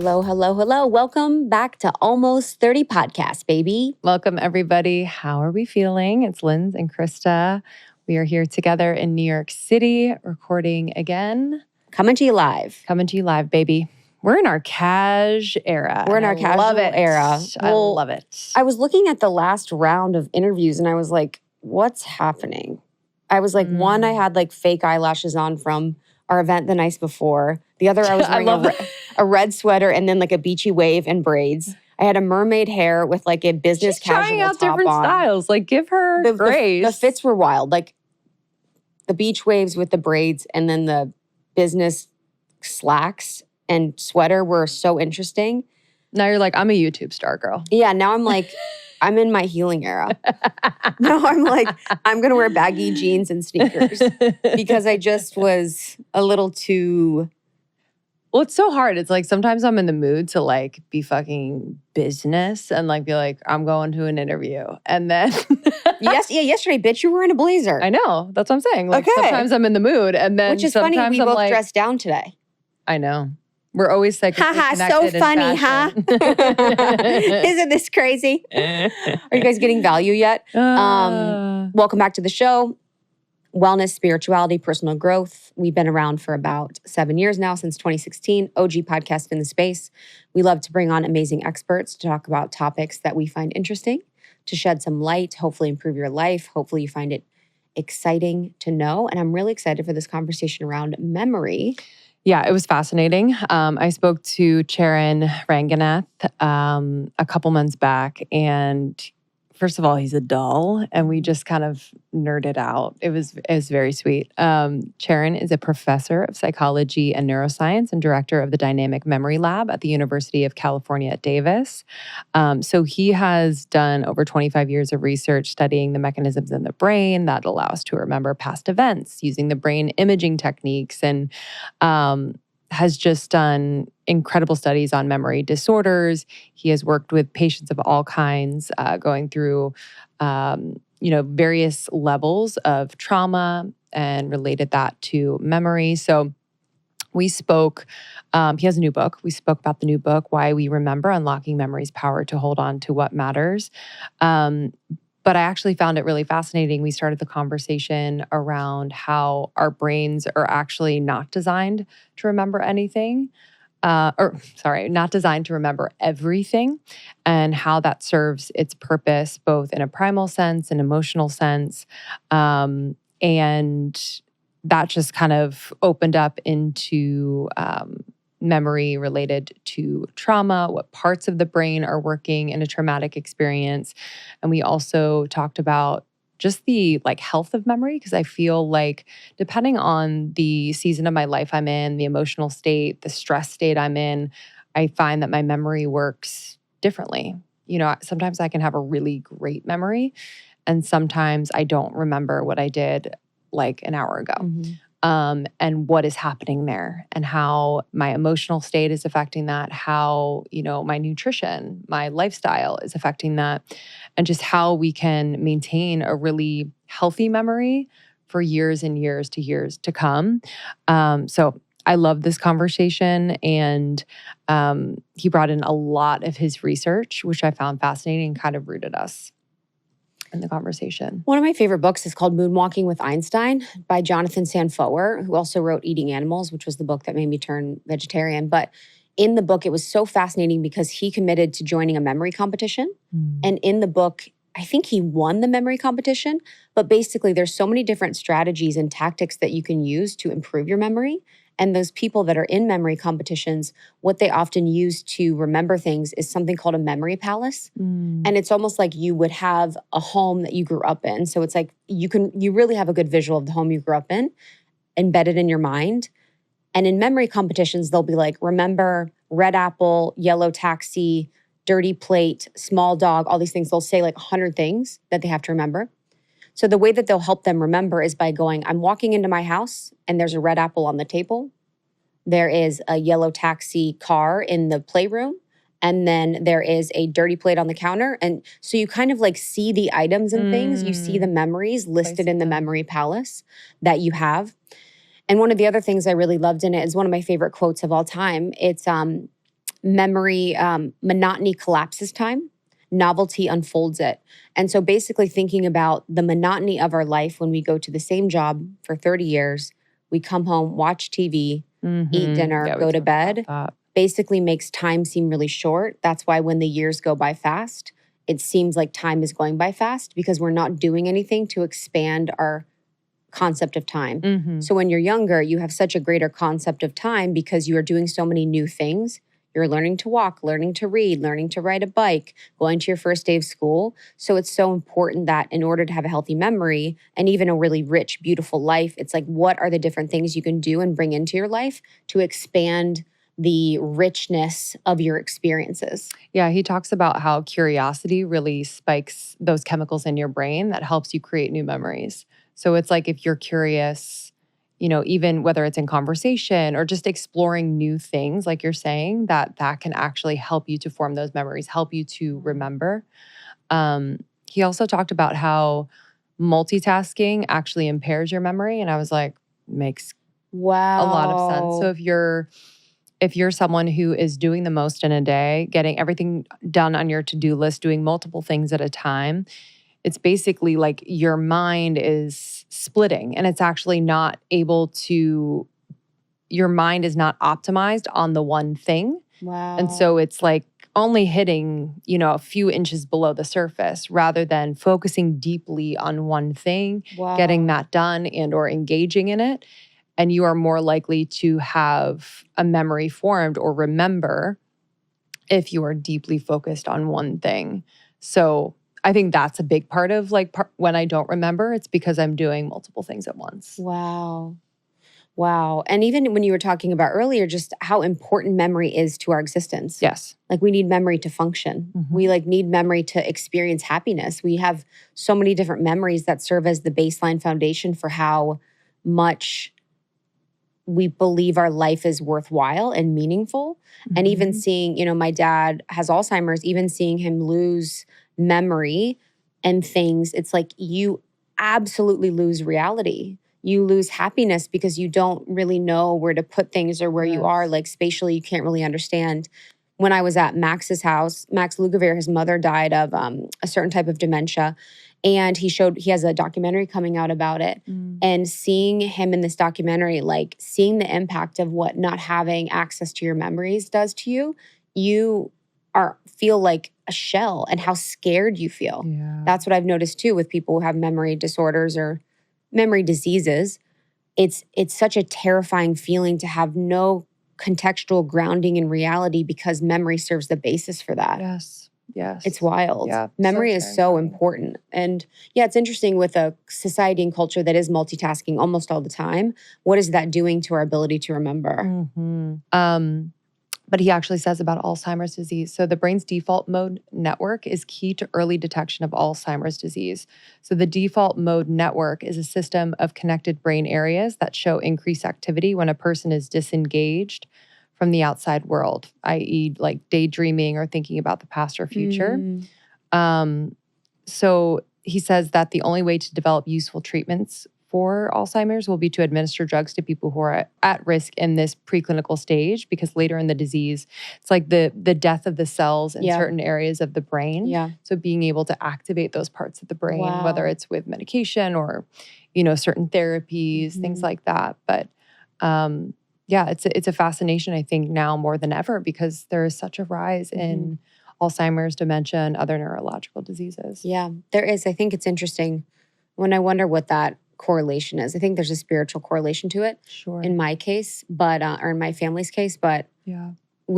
Hello, hello, hello. Welcome back to Almost 30 Podcast, baby. Welcome, everybody. How are we feeling? It's Linz and Krista. We are here together in New York City, recording again. Coming to you live. Coming to you live, baby. We're in our cash era. We're in our casual era. I love it. I was looking at the last round of interviews and I was like, what's happening? I was like, one, I had like fake eyelashes on from our event the night before. The other, I was wearing a red sweater and then like a beachy wave and braids. I had a mermaid hair with like a business She's casual trying out top different on. styles. Like, give her grace. The fits were wild. Like the beach waves with the braids and then the business slacks and sweater were so interesting. Now you're like, I'm a YouTube star, girl. Yeah, now I'm like, I'm in my healing era. Now I'm like, I'm going to wear baggy jeans and sneakers because I just was a little too... Well, it's so hard. It's like sometimes I'm in the mood to like be fucking business and like be like, I'm going to an interview. And then... yesterday, bitch, you were in a blazer. I know. That's what I'm saying. Like Okay. sometimes I'm in the mood and then Which is funny, sometimes we I'm both like, dressed down today. I know. We're always psychically connected so in funny, huh? fashion. Isn't this crazy? Are you guys getting value yet? Welcome back to the show. Wellness, spirituality, personal growth. We've been around for about 7 years now, since 2016. OG podcast in the space. We love to bring on amazing experts to talk about topics that we find interesting, to shed some light, hopefully improve your life. Hopefully you find it exciting to know. And I'm really excited for this conversation around memory. Yeah, it was fascinating. I spoke to Charan Ranganath a couple months back, and first of all, he's a doll, and we just kind of nerded out. It was very sweet. Charan is a professor of psychology and neuroscience and director of the Dynamic Memory Lab at the University of California at Davis. So he has done over 25 years of research studying the mechanisms in the brain that allow us to remember past events using the brain imaging techniques, and has just done incredible studies on memory disorders. He has worked with patients of all kinds, going through, various levels of trauma and related that to memory. So we spoke, he has a new book. We spoke about the new book, Why We Remember, Unlocking Memory's Power to Hold On to What Matters. But I actually found it really fascinating. We started the conversation around how our brains are actually not designed to remember anything. Not designed to remember everything, and how that serves its purpose, both in a primal sense and emotional sense. And that just kind of opened up into memory related to trauma, what parts of the brain are working in a traumatic experience. And we also talked about just the like health of memory, because I feel like depending on the season of my life I'm in, the emotional state, the stress state I'm in, I find that my memory works differently. You know, sometimes I can have a really great memory, and sometimes I don't remember what I did like an hour ago. Mm-hmm. And what is happening there, and how my emotional state is affecting that, how, my nutrition, my lifestyle is affecting that, and just how we can maintain a really healthy memory for years and years to come. So I love this conversation, and he brought in a lot of his research, which I found fascinating and kind of rooted us in the conversation. One of my favorite books is called Moonwalking with Einstein by Jonathan Sanfoer, who also wrote Eating Animals, which was the book that made me turn vegetarian. But in the book, it was so fascinating because he committed to joining a memory competition. And in the book, I think he won the memory competition. But basically, there's so many different strategies and tactics that you can use to improve your memory. And those people that are in memory competitions, what they often use to remember things is something called a memory palace. And it's almost like you would have a home that you grew up in. So it's like you really have a good visual of the home you grew up in, embedded in your mind. And in memory competitions, they'll be like, remember red apple, yellow taxi, dirty plate, small dog, all these things. They'll say like 100 things that they have to remember. So the way that they'll help them remember is by going, I'm walking into my house and there's a red apple on the table. There is a yellow taxi car in the playroom. And then there is a dirty plate on the counter. And so you kind of like see the items and things. You see the memories listed in the memory palace that you have. And one of the other things I really loved in it is one of my favorite quotes of all time. It's memory, monotony collapses time, novelty unfolds it. And so basically thinking about the monotony of our life when we go to the same job for 30 years, we come home, watch TV, eat dinner, Yeah, we go to talked bed, about that. basically makes time seem really short. That's why when the years go by fast, it seems like time is going by fast because we're not doing anything to expand our concept of time. So when you're younger, you have such a greater concept of time because you are doing so many new things. You're learning to walk, learning to read, learning to ride a bike, going to your first day of school. So it's so important that in order to have a healthy memory and even a really rich, beautiful life, it's like, what are the different things you can do and bring into your life to expand the richness of your experiences? Yeah, he talks about how curiosity really spikes those chemicals in your brain that helps you create new memories. So it's like if you're curious, even whether it's in conversation or just exploring new things, like you're saying, that can actually help you to form those memories, help you to remember. He also talked about how multitasking actually impairs your memory. And I was like, makes Wow. a lot of sense. So if you're someone who is doing the most in a day, getting everything done on your to-do list, doing multiple things at a time, it's basically like your mind is splitting and it's actually not able to, your mind is not optimized on the one thing. Wow. And so it's like only hitting, a few inches below the surface rather than focusing deeply on one thing, getting that done and or engaging in it. And you are more likely to have a memory formed or remember if you are deeply focused on one thing. So I think that's a big part of when I don't remember, it's because I'm doing multiple things at once. Wow. And even when you were talking about earlier, just how important memory is to our existence. Yes. Like we need memory to function. We need memory to experience happiness. We have so many different memories that serve as the baseline foundation for how much we believe our life is worthwhile and meaningful. And even seeing, my dad has Alzheimer's, even seeing him lose memory and things, it's like you absolutely lose reality. You lose happiness because you don't really know where to put things or where you are. Like spatially, you can't really understand. When I was at Max's house, Max Lugavere, his mother died of a certain type of dementia. And he has a documentary coming out about it. And seeing him in this documentary, like seeing the impact of what not having access to your memories does to you, you feel like a shell and how scared you feel. Yeah. That's what I've noticed too with people who have memory disorders or memory diseases. It's such a terrifying feeling to have no contextual grounding in reality because memory serves the basis for that. Yes. It's wild. Yeah. Memory is so terrifying. important. And yeah, it's interesting with a society and culture that is multitasking almost all the time. What is that doing to our ability to remember? But he actually says about Alzheimer's disease. So the brain's default mode network is key to early detection of Alzheimer's disease. So the default mode network is a system of connected brain areas that show increased activity when a person is disengaged from the outside world, i.e. like daydreaming or thinking about the past or future. So he says that the only way to develop useful treatments for Alzheimer's will be to administer drugs to people who are at risk in this preclinical stage, because later in the disease, it's like the death of the cells in certain areas of the brain. Yeah. So being able to activate those parts of the brain, whether it's with medication or, certain therapies, things like that. But it's a fascination, I think, now more than ever, because there is such a rise in Alzheimer's, dementia, and other neurological diseases. Yeah, there is. I think it's interesting when I wonder what that correlation is. I think there's a spiritual correlation to it. Sure. In my case, but or in my family's case, but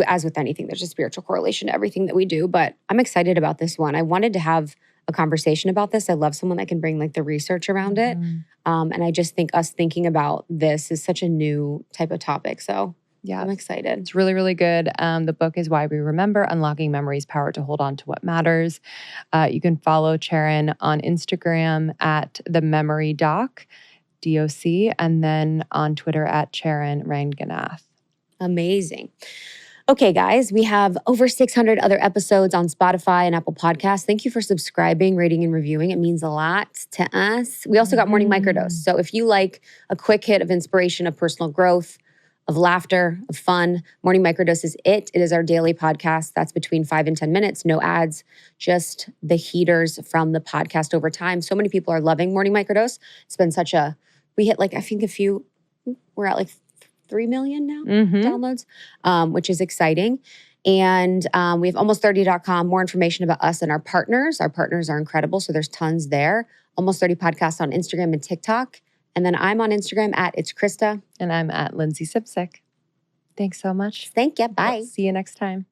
as with anything, there's a spiritual correlation to everything that we do. But I'm excited about this one. I wanted to have a conversation about this. I love someone that can bring like the research around it. And I just think us thinking about this is such a new type of topic. So I'm excited. It's really, really good. The book is Why We Remember, Unlocking Memory's Power to Hold On to What Matters. You can follow Charan on Instagram at The Memory Doc, DOC, and then on Twitter at Charan Ranganath. Amazing. Okay, guys, we have over 600 other episodes on Spotify and Apple Podcasts. Thank you for subscribing, rating, and reviewing. It means a lot to us. We also got Morning Microdose. So if you like a quick hit of inspiration, of personal growth, of laughter, of fun. Morning Microdose is it. It is our daily podcast. That's between 5 and 10 minutes, no ads, just the heaters from the podcast over time. So many people are loving Morning Microdose. It's been we hit like, I think we're at like 3 million now downloads, which is exciting. And we have almost30.com, more information about us and our partners. Our partners are incredible. So there's tons there. Almost 30 podcasts on Instagram and TikTok. And then I'm on Instagram at It's Krista. And I'm at Lindsey Sipsick. Thanks so much. Thank you. Bye. We'll see you next time.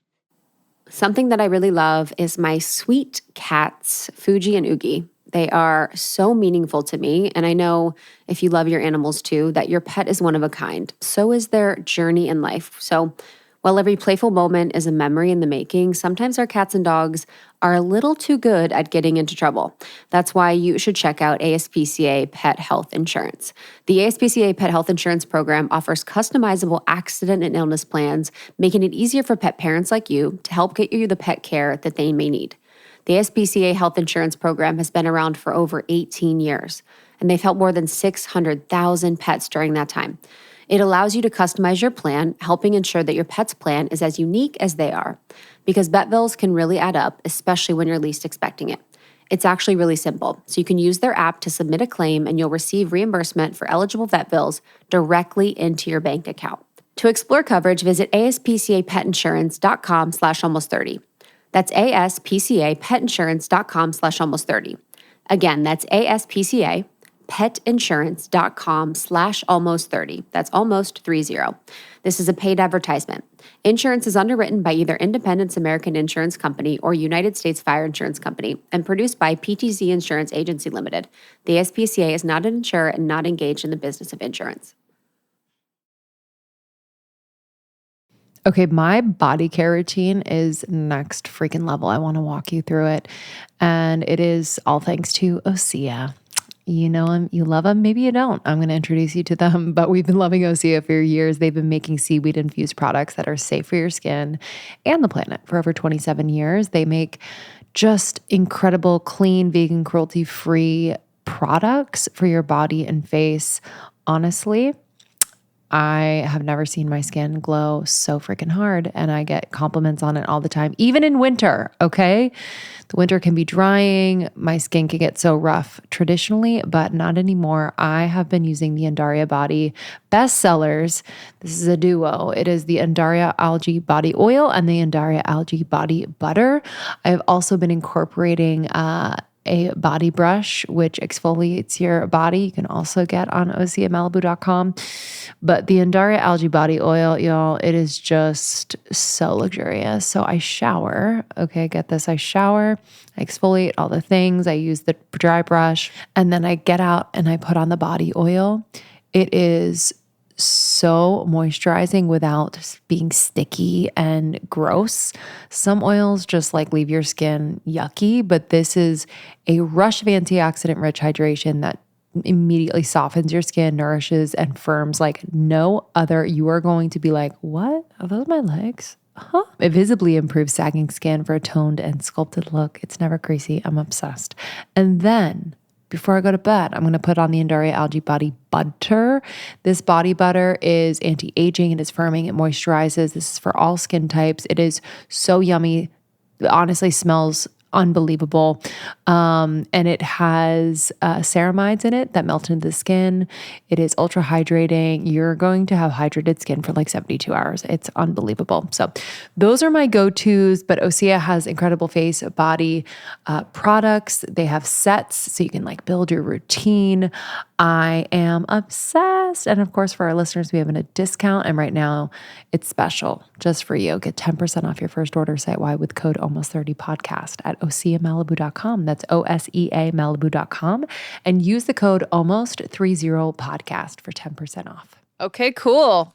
Something that I really love is my sweet cats, Fuji and Oogie. They are so meaningful to me. And I know if you love your animals too, that your pet is one of a kind. So is their journey in life. So while every playful moment is a memory in the making, sometimes our cats and dogs are a little too good at getting into trouble. That's why you should check out ASPCA Pet Health Insurance. The ASPCA Pet Health Insurance Program offers customizable accident and illness plans, making it easier for pet parents like you to help get you the pet care that they may need. The ASPCA Health Insurance Program has been around for over 18 years, and they've helped more than 600,000 pets during that time. It allows you to customize your plan, helping ensure that your pet's plan is as unique as they are. Because vet bills can really add up, especially when you're least expecting it. It's actually really simple. So you can use their app to submit a claim and you'll receive reimbursement for eligible vet bills directly into your bank account. To explore coverage, visit aspcapetinsurance.com/almost30. That's aspcapetinsurance.com/almost30. Again, that's ASPCA petinsurance.com/almost30. That's almost 30. This is a paid advertisement. Insurance is underwritten by either Independence American Insurance Company or United States Fire Insurance Company and produced by PTC Insurance Agency Limited. The SPCA is not an insurer and not engaged in the business of insurance. Okay, my body care routine is next freaking level. I want to walk you through it. And it is all thanks to Osea. You know them, you love them, maybe you don't. I'm going to introduce you to them, but we've been loving Osea for years. They've been making seaweed-infused products that are safe for your skin and the planet for over 27 years. They make just incredible, clean, vegan, cruelty-free products for your body and face. Honestly, I have never seen my skin glow so freaking hard, and I get compliments on it all the time, even in winter, okay? The winter can be drying. My skin can get so rough traditionally, but not anymore. I have been using the Undaria Body bestsellers. This is a duo. It is the Undaria Algae Body Oil and the Undaria Algae Body Butter. I've also been incorporating a body brush, which exfoliates your body. You can also get on oseamalibu.com. But the Undaria Algae Body Oil, y'all, it is just so luxurious. So I shower. Okay, get this. I shower, I exfoliate all the things. I use the dry brush. And then I get out and I put on the body oil. It is so moisturizing without being sticky and gross. Some oils just like leave your skin yucky, but this is a rush of antioxidant rich hydration that immediately softens your skin, nourishes and firms like no other. You are going to be like, what? Are those my legs? Huh? It visibly improves sagging skin for a toned and sculpted look. It's never greasy. I'm obsessed. And then before I go to bed, I'm going to put on the Undaria Algae Body Butter. This body butter is anti-aging. It is firming. It moisturizes. This is for all skin types. It is so yummy. It honestly smells unbelievable. And it has ceramides in it that melt into the skin. It is ultra hydrating. You're going to have hydrated skin for like 72 hours. It's unbelievable. So those are my go-tos, but Osea has incredible face, body products. They have sets so you can like build your routine. I am obsessed. And of course, for our listeners, we have a discount. And right now it's special just for you. Get 10% off your first order site-wide with code almost30podcast at oseamalibu.com. That's OSEA Malibu.com. And use the code almost30podcast for 10% off. Okay, cool.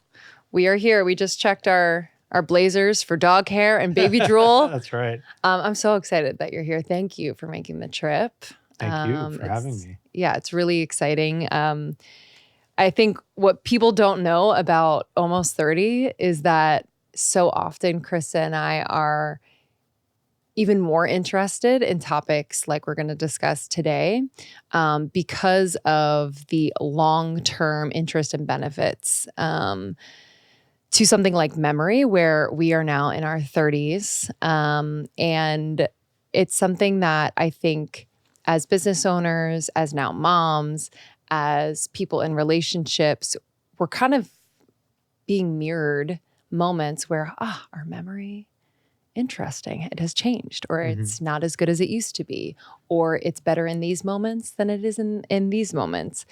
We are here. We just checked our blazers for dog hair and baby drool. That's right. I'm so excited that you're here. Thank you for making the trip. Thank you for having me. Yeah, it's really exciting. I think what people don't know about Almost 30 is that so often Krista and I are even more interested in topics like we're going to discuss today because of the long-term interest and benefits. to something like memory, where we are now in our 30s. And it's something that I think as business owners, as now moms, as people in relationships, we're kind of being mirrored moments where, our memory, interesting, it has changed, or it's not as good as it used to be, or it's better in these moments than it is in these moments.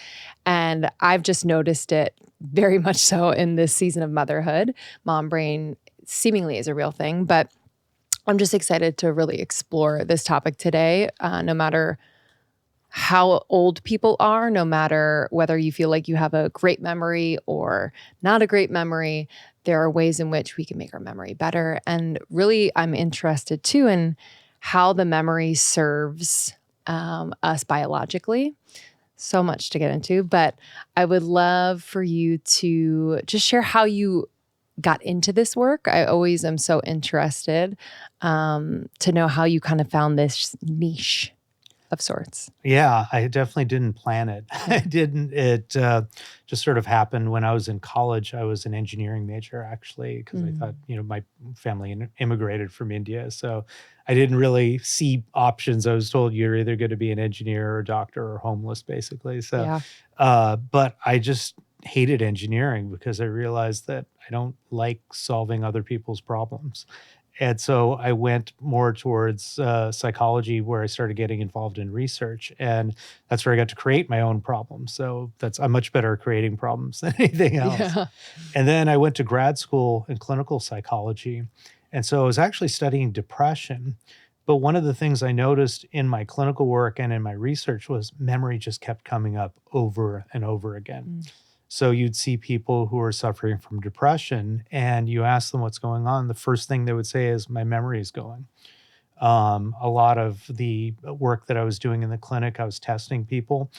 And I've just noticed it very much so in this season of motherhood. Mom brain seemingly is a real thing, but I'm just excited to really explore this topic today, no matter how old people are, no matter whether you feel like you have a great memory or not a great memory, there are ways in which we can make our memory better. And really, I'm interested too in how the memory serves us biologically. So much to get into, but I would love for you to just share how you got into this work. I always am so interested to know how you kind of found this niche of sorts. Yeah, I definitely didn't plan it. I didn't. It just sort of happened when I was in college. I was an engineering major, actually, because I thought, my family immigrated from India. So I didn't really see options. I was told you're either going to be an engineer or a doctor or homeless, basically. So, Yeah. but I just hated engineering because I realized that I don't like solving other people's problems. And so I went more towards psychology, where I started getting involved in research, and that's where I got to create my own problems. So I'm much better at creating problems than anything else. Yeah. And then I went to grad school in clinical psychology, and so I was actually studying depression. But one of the things I noticed in my clinical work and in my research was memory just kept coming up over and over again. So you'd see people who are suffering from depression, and you ask them what's going on. The first thing they would say is, my memory is going. A lot of the work that I was doing in the clinic, I was testing people,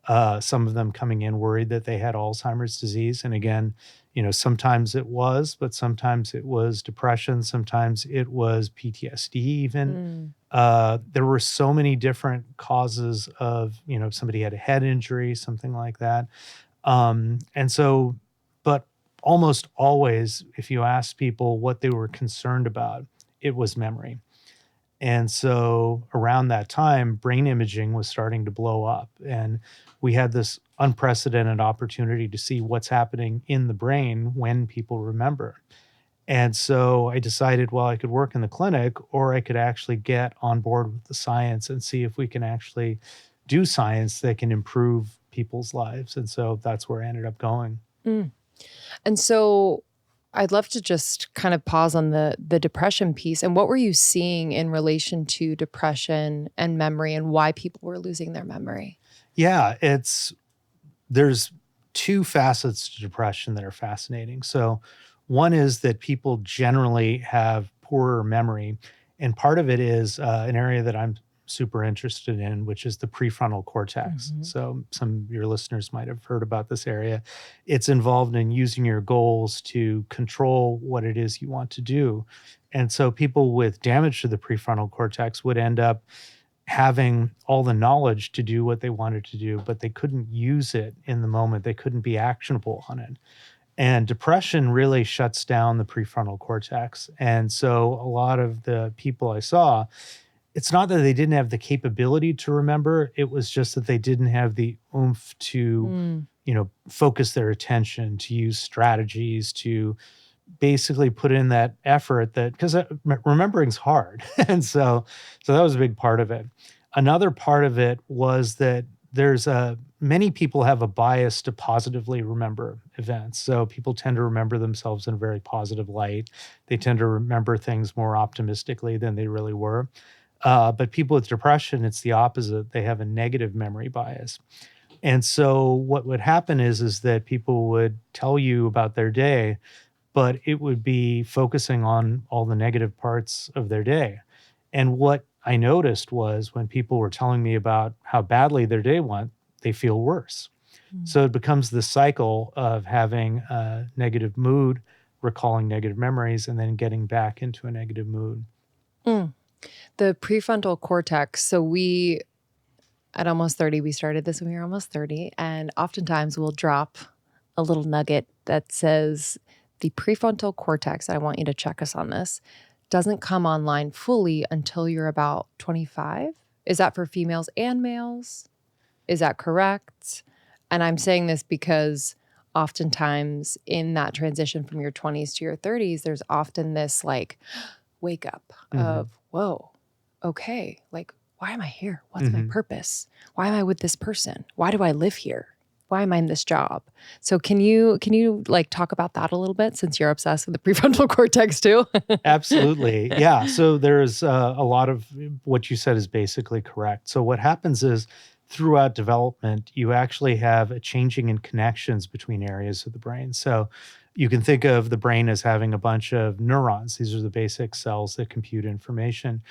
some of them coming in worried that they had Alzheimer's disease. And again, sometimes it was, but sometimes it was depression. Sometimes it was PTSD even. There were so many different causes of, if somebody had a head injury, something like that. And so, but almost always, if you ask people what they were concerned about, it was memory. And so around that time, brain imaging was starting to blow up. And we had this unprecedented opportunity to see what's happening in the brain when people remember. And so I decided, well, I could work in the clinic, or I could actually get on board with the science and see if we can actually do science that can improve people's lives. And so that's where I ended up going. And so I'd love to just kind of pause on the depression piece. And what were you seeing in relation to depression and memory, and why people were losing their memory? Yeah, there's two facets to depression that are fascinating. So one is that people generally have poorer memory. And part of it is an area that I'm super interested in, which is the prefrontal cortex. So some of your listeners might have heard about this area. It's involved in using your goals to control what it is you want to do. And so people with damage to the prefrontal cortex would end up having all the knowledge to do what they wanted to do, but they couldn't use it in the moment. They couldn't be actionable on it. And depression really shuts down the prefrontal cortex. And so a lot of the people I saw, it's not that they didn't have the capability to remember, it was just that they didn't have the oomph to, focus their attention, to use strategies, to basically put in that effort, that because remembering's hard. And so that was a big part of it. Another part of it was that there's many people have a bias to positively remember events. So people tend to remember themselves in a very positive light. They tend to remember things more optimistically than they really were. But people with depression, it's the opposite. They have a negative memory bias. And so what would happen is that people would tell you about their day, but it would be focusing on all the negative parts of their day. And what I noticed was when people were telling me about how badly their day went, they feel worse. So it becomes this cycle of having a negative mood, recalling negative memories, and then getting back into a negative mood. The prefrontal cortex. So we, at almost 30, we started this when we were almost 30. And oftentimes we'll drop a little nugget that says the prefrontal cortex, I want you to check us on this, doesn't come online fully until you're about 25. Is that for females and males? Is that correct? And I'm saying this because oftentimes in that transition from your 20s to your 30s, there's often this like wake up of, whoa, okay, like, why am I here? What's my purpose? Why am I with this person? Why do I live here? Why am I in this job? So can you like talk about that a little bit, since you're obsessed with the prefrontal cortex too? Absolutely. Yeah. So there's a lot of what you said is basically correct. So what happens is throughout development, you actually have a changing in connections between areas of the brain. So you can think of the brain as having a bunch of neurons. These are the basic cells that compute information.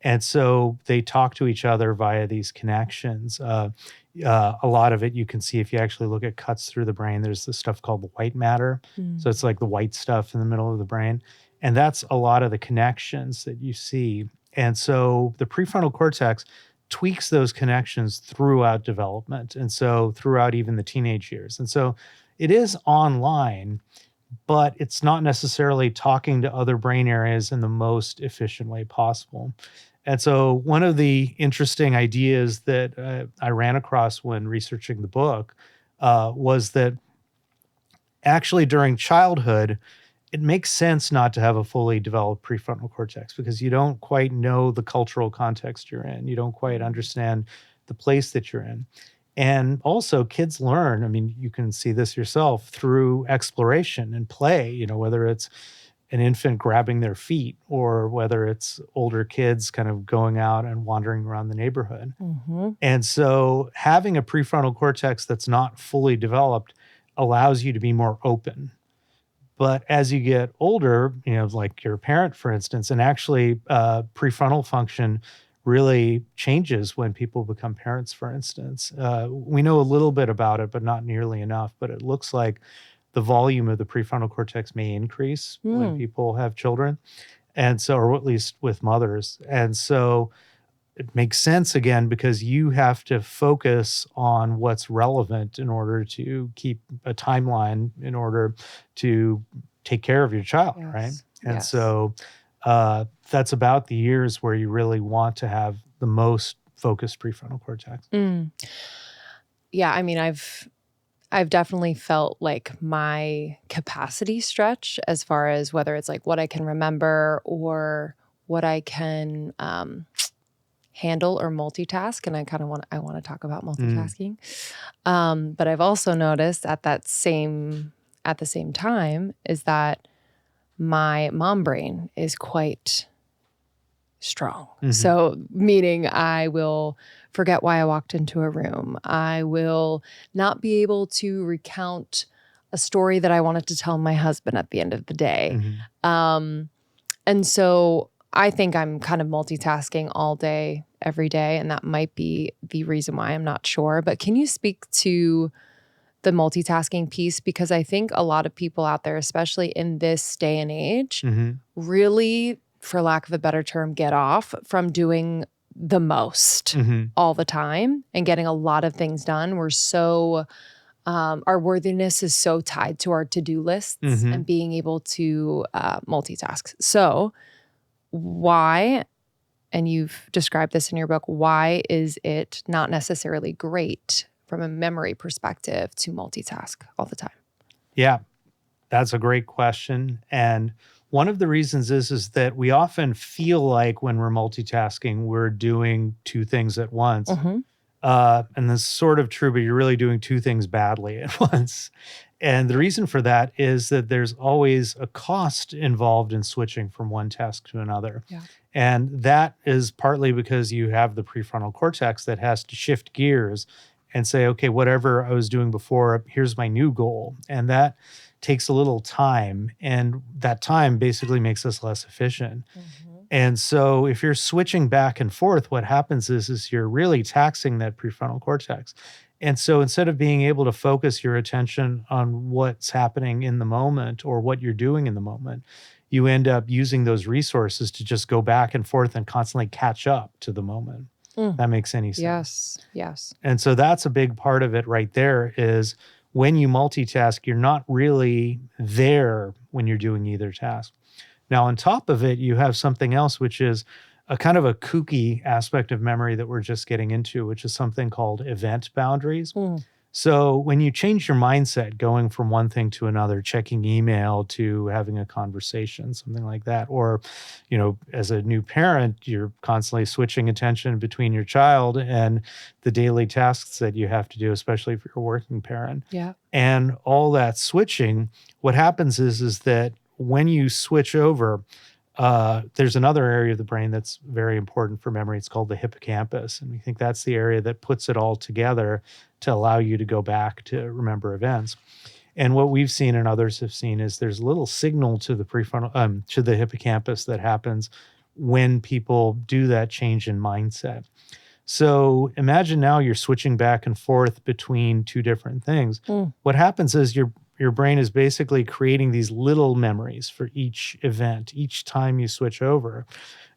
And so they talk to each other via these connections. A lot of it you can see if you actually look at cuts through the brain. There's this stuff called the white matter. So it's like the white stuff in the middle of the brain. And that's a lot of the connections that you see. And so the prefrontal cortex tweaks those connections throughout development. And so throughout even the teenage years. And so it is online, but it's not necessarily talking to other brain areas in the most efficient way possible. And so one of the interesting ideas that I ran across when researching the book was that actually during childhood, it makes sense not to have a fully developed prefrontal cortex because you don't quite know the cultural context you're in. You don't quite understand the place that you're in. And also kids learn, I mean, you can see this yourself through exploration and play, whether it's an infant grabbing their feet or whether it's older kids kind of going out and wandering around the neighborhood. And so having a prefrontal cortex that's not fully developed allows you to be more open. But as you get older, like your parent, for instance, and actually prefrontal function really changes when people become parents, for instance. We know a little bit about it, but not nearly enough. But it looks like the volume of the prefrontal cortex may increase when people have children. And so, or at least with mothers. And so it makes sense again, because you have to focus on what's relevant in order to keep a timeline, in order to take care of your child, right? And so that's about the years where you really want to have the most focused prefrontal cortex. Yeah, I mean, I've definitely felt like my capacity stretch as far as whether it's like what I can remember or what I can handle or multitask. And I want to talk about multitasking. But I've also noticed at the same time is that my mom brain is quite strong. So meaning I will forget why I walked into a room. I will not be able to recount a story that I wanted to tell my husband at the end of the day. And so I think I'm kind of multitasking all day, every day, and that might be the reason why. I'm not sure. But can you speak to the multitasking piece? Because I think a lot of people out there, especially in this day and age, really, for lack of a better term, get off from doing the most all the time and getting a lot of things done. We're so, our worthiness is so tied to our to-do lists and being able to multitask. So why, and you've described this in your book, why is it not necessarily great from a memory perspective to multitask all the time? Yeah, that's a great question. And one of the reasons is that we often feel like when we're multitasking, we're doing two things at once. And this is sort of true, but you're really doing two things badly at once. And the reason for that is that there's always a cost involved in switching from one task to another. And that is partly because you have the prefrontal cortex that has to shift gears and say, okay, whatever I was doing before, here's my new goal. And that takes a little time. And that time basically makes us less efficient. And so if you're switching back and forth, what happens is you're really taxing that prefrontal cortex. And so instead of being able to focus your attention on what's happening in the moment or what you're doing in the moment, you end up using those resources to just go back and forth and constantly catch up to the moment. That makes any sense. Yes. And so that's a big part of it right there is when you multitask, you're not really there when you're doing either task. Now, on top of it, you have something else, which is a kind of a kooky aspect of memory that we're just getting into, which is something called event boundaries. So when you change your mindset, going from one thing to another, checking email to having a conversation, something like that, or, as a new parent, you're constantly switching attention between your child and the daily tasks that you have to do, especially if you're a working parent. Yeah. And all that switching, what happens is that when you switch over, there's another area of the brain that's very important for memory. It's called the hippocampus. And we think that's the area that puts it all together to allow you to go back to remember events. And what we've seen and others have seen is there's a little signal to the prefrontal, to the hippocampus that happens when people do that change in mindset. So imagine now you're switching back and forth between two different things. What happens is your brain is basically creating these little memories for each event, each time you switch over.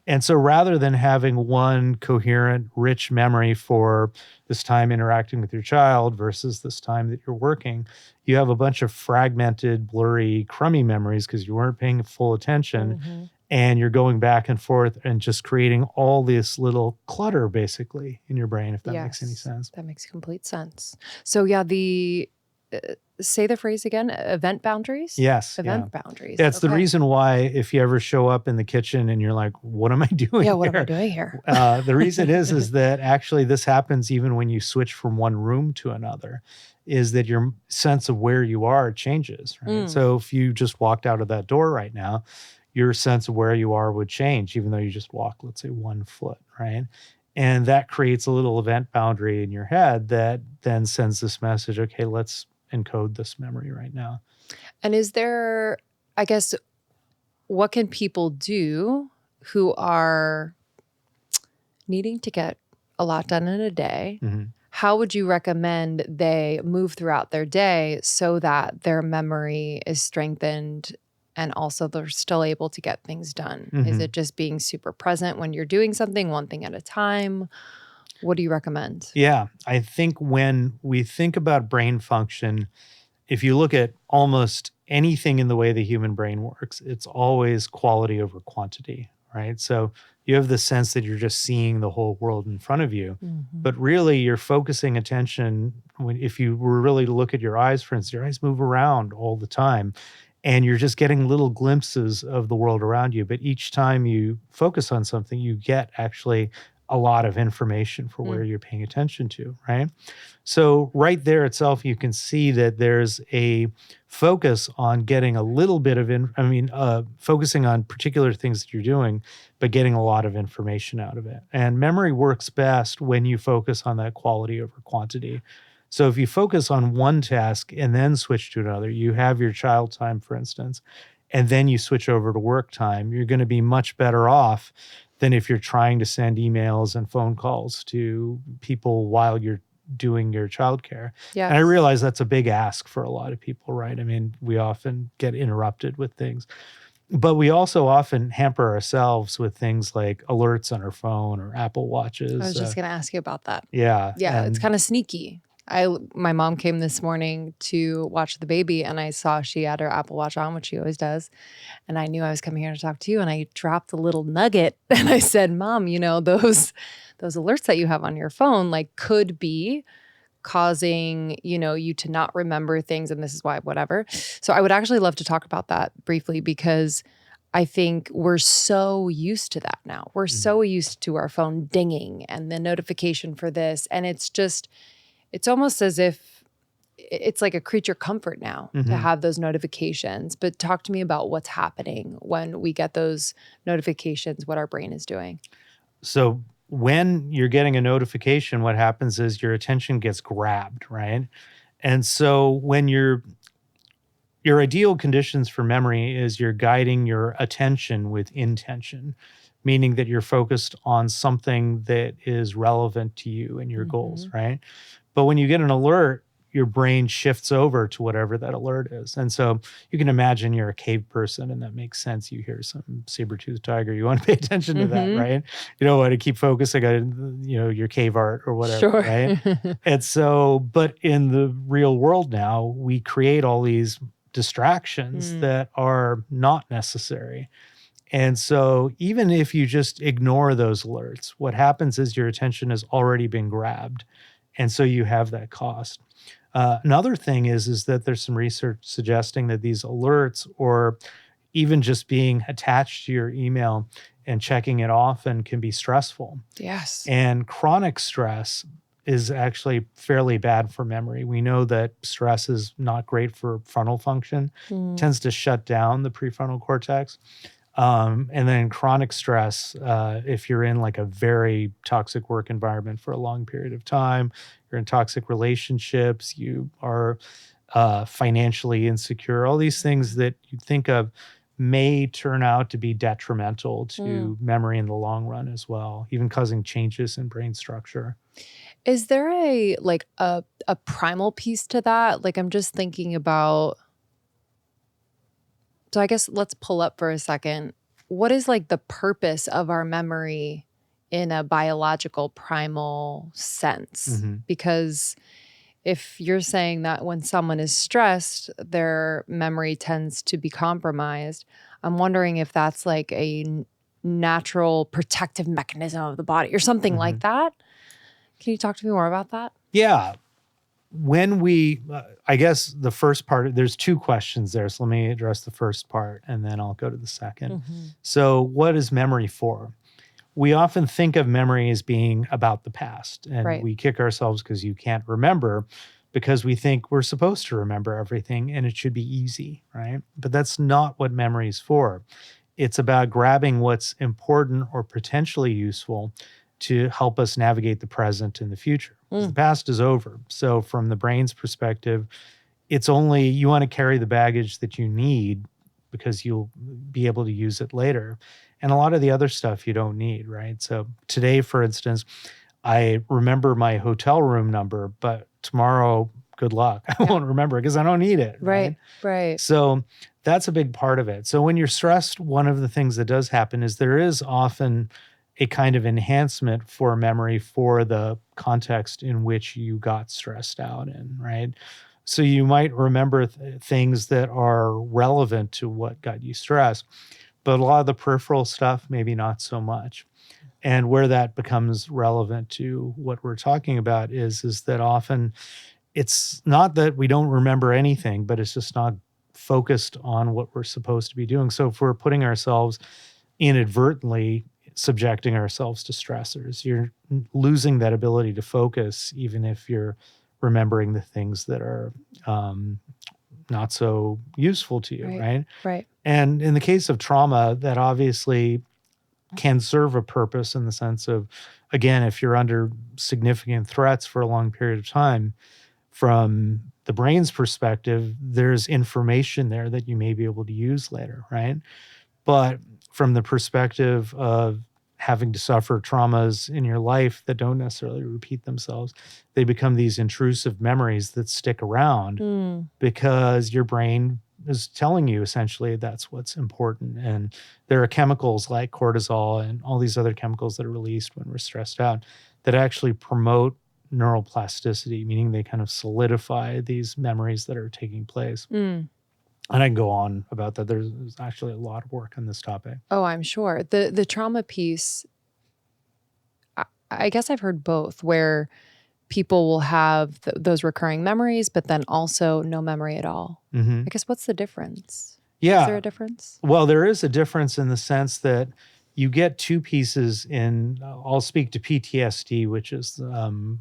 And so rather than having one coherent, rich memory for this time interacting with your child versus this time that you're working, you have a bunch of fragmented, blurry, crummy memories because you weren't paying full attention. And you're going back and forth and just creating all this little clutter basically in your brain, if that makes any sense. That makes complete sense. So yeah, say the phrase again, event boundaries? Yes. Event boundaries. Yeah, it's the reason why if you ever show up in the kitchen and you're like, what am I doing here? What am I doing here? The reason is that actually this happens even when you switch from one room to another, is that your sense of where you are changes, right? So if you just walked out of that door right now, your sense of where you are would change, even though you just walk, let's say, 1 foot, right? And that creates a little event boundary in your head that then sends this message, okay, let's encode this memory right now. And is there, I guess, what can people do who are needing to get a lot done in a day? How would you recommend they move throughout their day so that their memory is strengthened and also they're still able to get things done? Is it just being super present when you're doing something, one thing at a time? What do you recommend? Yeah, I think when we think about brain function, if you look at almost anything in the way the human brain works, it's always quality over quantity, right? So you have the sense that you're just seeing the whole world in front of you, but really you're focusing attention. If you were really to look at your eyes, for instance, your eyes move around all the time. And you're just getting little glimpses of the world around you. But each time you focus on something, you get actually a lot of information for where you're paying attention to, right? So right there itself, you can see that there's a focus on getting a little bit of, focusing on particular things that you're doing, but getting a lot of information out of it. And memory works best when you focus on that quality over quantity. So if you focus on one task and then switch to another, you have your child time, for instance, and then you switch over to work time, you're going to be much better off than if you're trying to send emails and phone calls to people while you're doing your childcare. Yes. And I realize that's a big ask for a lot of people, right? I mean, we often get interrupted with things. But we also often hamper ourselves with things like alerts on our phone or Apple Watches. I was just going to ask you about that. Yeah. Yeah, it's kind of sneaky. My mom came this morning to watch the baby and I saw she had her Apple Watch on, which she always does. And I knew I was coming here to talk to you and I dropped the little nugget and I said, Mom, those alerts that you have on your phone could be causing, you to not remember things and this is why, whatever. So I would actually love to talk about that briefly because I think we're so used to that now. We're so used to our phone dinging and the notification for this. And it's almost as if it's like a creature comfort now to have those notifications. But talk to me about what's happening when we get those notifications, what our brain is doing. So when you're getting a notification, what happens is your attention gets grabbed, right? And so when your ideal conditions for memory is you're guiding your attention with intention, meaning that you're focused on something that is relevant to you and your goals, right? But when you get an alert, your brain shifts over to whatever that alert is. And so you can imagine you're a cave person, and that makes sense. You hear some saber-toothed tiger, you want to pay attention to that, right? You don't want to keep focusing on, your cave art or whatever, Sure. right? And so, but in the real world now, we create all these distractions that are not necessary. And so even if you just ignore those alerts, what happens is your attention has already been grabbed. And so you have that cost. Another thing is that there's some research suggesting that these alerts, or even just being attached to your email and checking it often, can be stressful. Yes. And chronic stress is actually fairly bad for memory. We know that stress is not great for frontal function. It tends to shut down the prefrontal cortex. And then chronic stress, if you're in like a very toxic work environment for a long period of time, you're in toxic relationships, you are financially insecure, all these things that you think of may turn out to be detrimental to memory in the long run as well, even causing changes in brain structure. Is there a primal piece to that? Like, I'm just thinking about, so I guess let's pull up for a second. What is like the purpose of our memory in a biological primal sense? Because if you're saying that when someone is stressed, their memory tends to be compromised, I'm wondering if that's like a natural protective mechanism of the body or something like that. Can you talk to me more about that? Yeah. When we, I guess the first part, there's two questions there. So let me address the first part and then I'll go to the second. So what is memory for? We often think of memory as being about the past, and we kick ourselves because you can't remember, because we think we're supposed to remember everything and it should be easy, right? But that's not what memory is for. It's about grabbing what's important or potentially useful to help us navigate the present and the future. The past is over. So from the brain's perspective, it's only, you want to carry the baggage that you need because you'll be able to use it later. And a lot of the other stuff you don't need, right? So today, for instance, I remember my hotel room number, but tomorrow, good luck. I won't remember it because I don't need it. Right. So that's a big part of it. So when you're stressed, one of the things that does happen is there is often a kind of enhancement for memory for the context in which you got stressed out in, right? So you might remember things that are relevant to what got you stressed, but a lot of the peripheral stuff, maybe not so much. And where that becomes relevant to what we're talking about is that often it's not that we don't remember anything, but it's just not focused on what we're supposed to be doing. So if we're putting ourselves inadvertently subjecting ourselves to stressors, you're losing that ability to focus, even if you're remembering the things that are not so useful to you, right? And in the case of trauma, that obviously can serve a purpose in the sense of, again, if you're under significant threats for a long period of time, from the brain's perspective, there's information there that you may be able to use later, right? But from the perspective of having to suffer traumas in your life that don't necessarily repeat themselves, they become these intrusive memories that stick around because your brain is telling you essentially that's what's important. And there are chemicals like cortisol and all these other chemicals that are released when we're stressed out that actually promote neuroplasticity, meaning they kind of solidify these memories that are taking place. And I can go on about that. There's actually a lot of work on this topic. Oh, I'm sure. The trauma piece, I guess I've heard both, where people will have those recurring memories, but then also no memory at all. I guess what's the difference? Yeah. Is there a difference? Well, there is a difference in the sense that you get two pieces in, I'll speak to PTSD, which is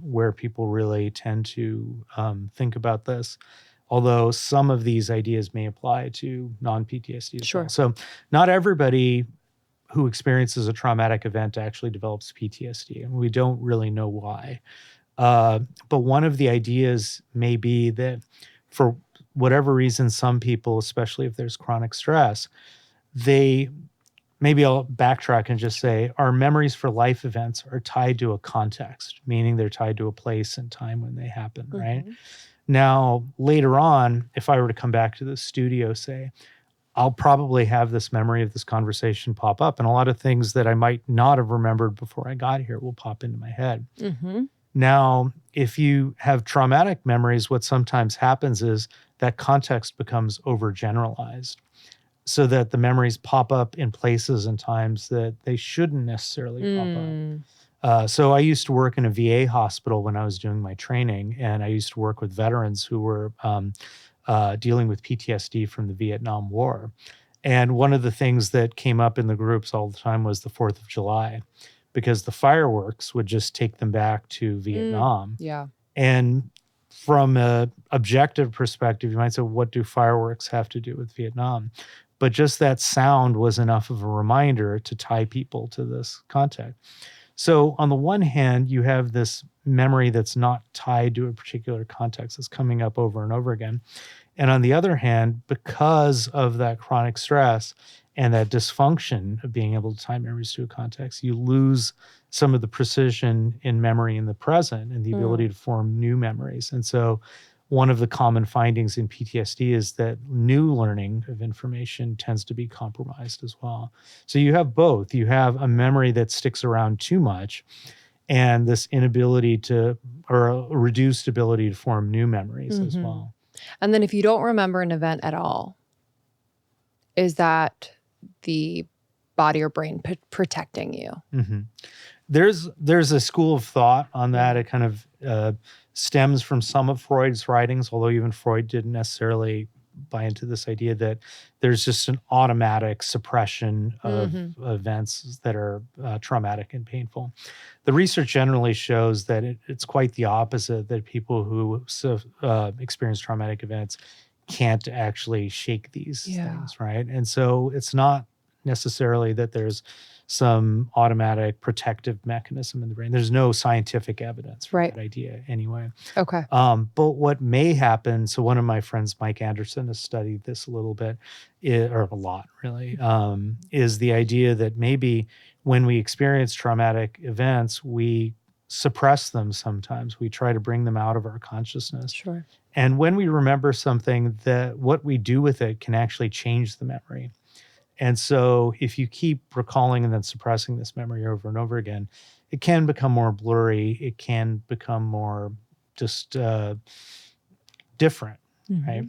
where people really tend to think about this. Although some of these ideas may apply to non-PTSD as well. So not everybody who experiences a traumatic event actually develops PTSD, and we don't really know why. But one of the ideas may be that for whatever reason, some people, especially if there's chronic stress, maybe I'll backtrack and just say our memories for life events are tied to a context, meaning they're tied to a place and time when they happen, right? Now, later on, if I were to come back to the studio, say, I'll probably have this memory of this conversation pop up, and a lot of things that I might not have remembered before I got here will pop into my head. Mm-hmm. Now, if you have traumatic memories, what sometimes happens is that context becomes overgeneralized so that the memories pop up in places and times that they shouldn't necessarily pop up. So I used to work in a VA hospital when I was doing my training, and I used to work with veterans who were dealing with PTSD from the Vietnam War. And one of the things that came up in the groups all the time was the 4th of July, because the fireworks would just take them back to Vietnam. Yeah. And from an objective perspective, you might say, what do fireworks have to do with Vietnam? But just that sound was enough of a reminder to tie people to this context. So on the one hand, you have this memory that's not tied to a particular context that's coming up over and over again. And on the other hand, because of that chronic stress and that dysfunction of being able to tie memories to a context, you lose some of the precision in memory in the present and the ability to form new memories. And so one of the common findings in PTSD is that new learning of information tends to be compromised as well. So you have both. You have a memory that sticks around too much and this inability to, or a reduced ability to form new memories as well. And then if you don't remember an event at all, is that the body or brain protecting you? Mm-hmm. There's a school of thought on that. It kind of stems from some of Freud's writings, although even Freud didn't necessarily buy into this idea that there's just an automatic suppression of events that are traumatic and painful. The research generally shows that it's quite the opposite, that people who experience traumatic events can't actually shake these things, right? And so it's not necessarily that there's some automatic protective mechanism in the brain. There's no scientific evidence for that idea anyway. Okay. But what may happen, so one of my friends, Mike Anderson, has studied this a little bit, or a lot really, is the idea that maybe when we experience traumatic events, we suppress them sometimes. We try to bring them out of our consciousness. Sure. And when we remember something, that what we do with it can actually change the memory. And so if you keep recalling and then suppressing this memory over and over again, it can become more blurry. It can become more just different, right?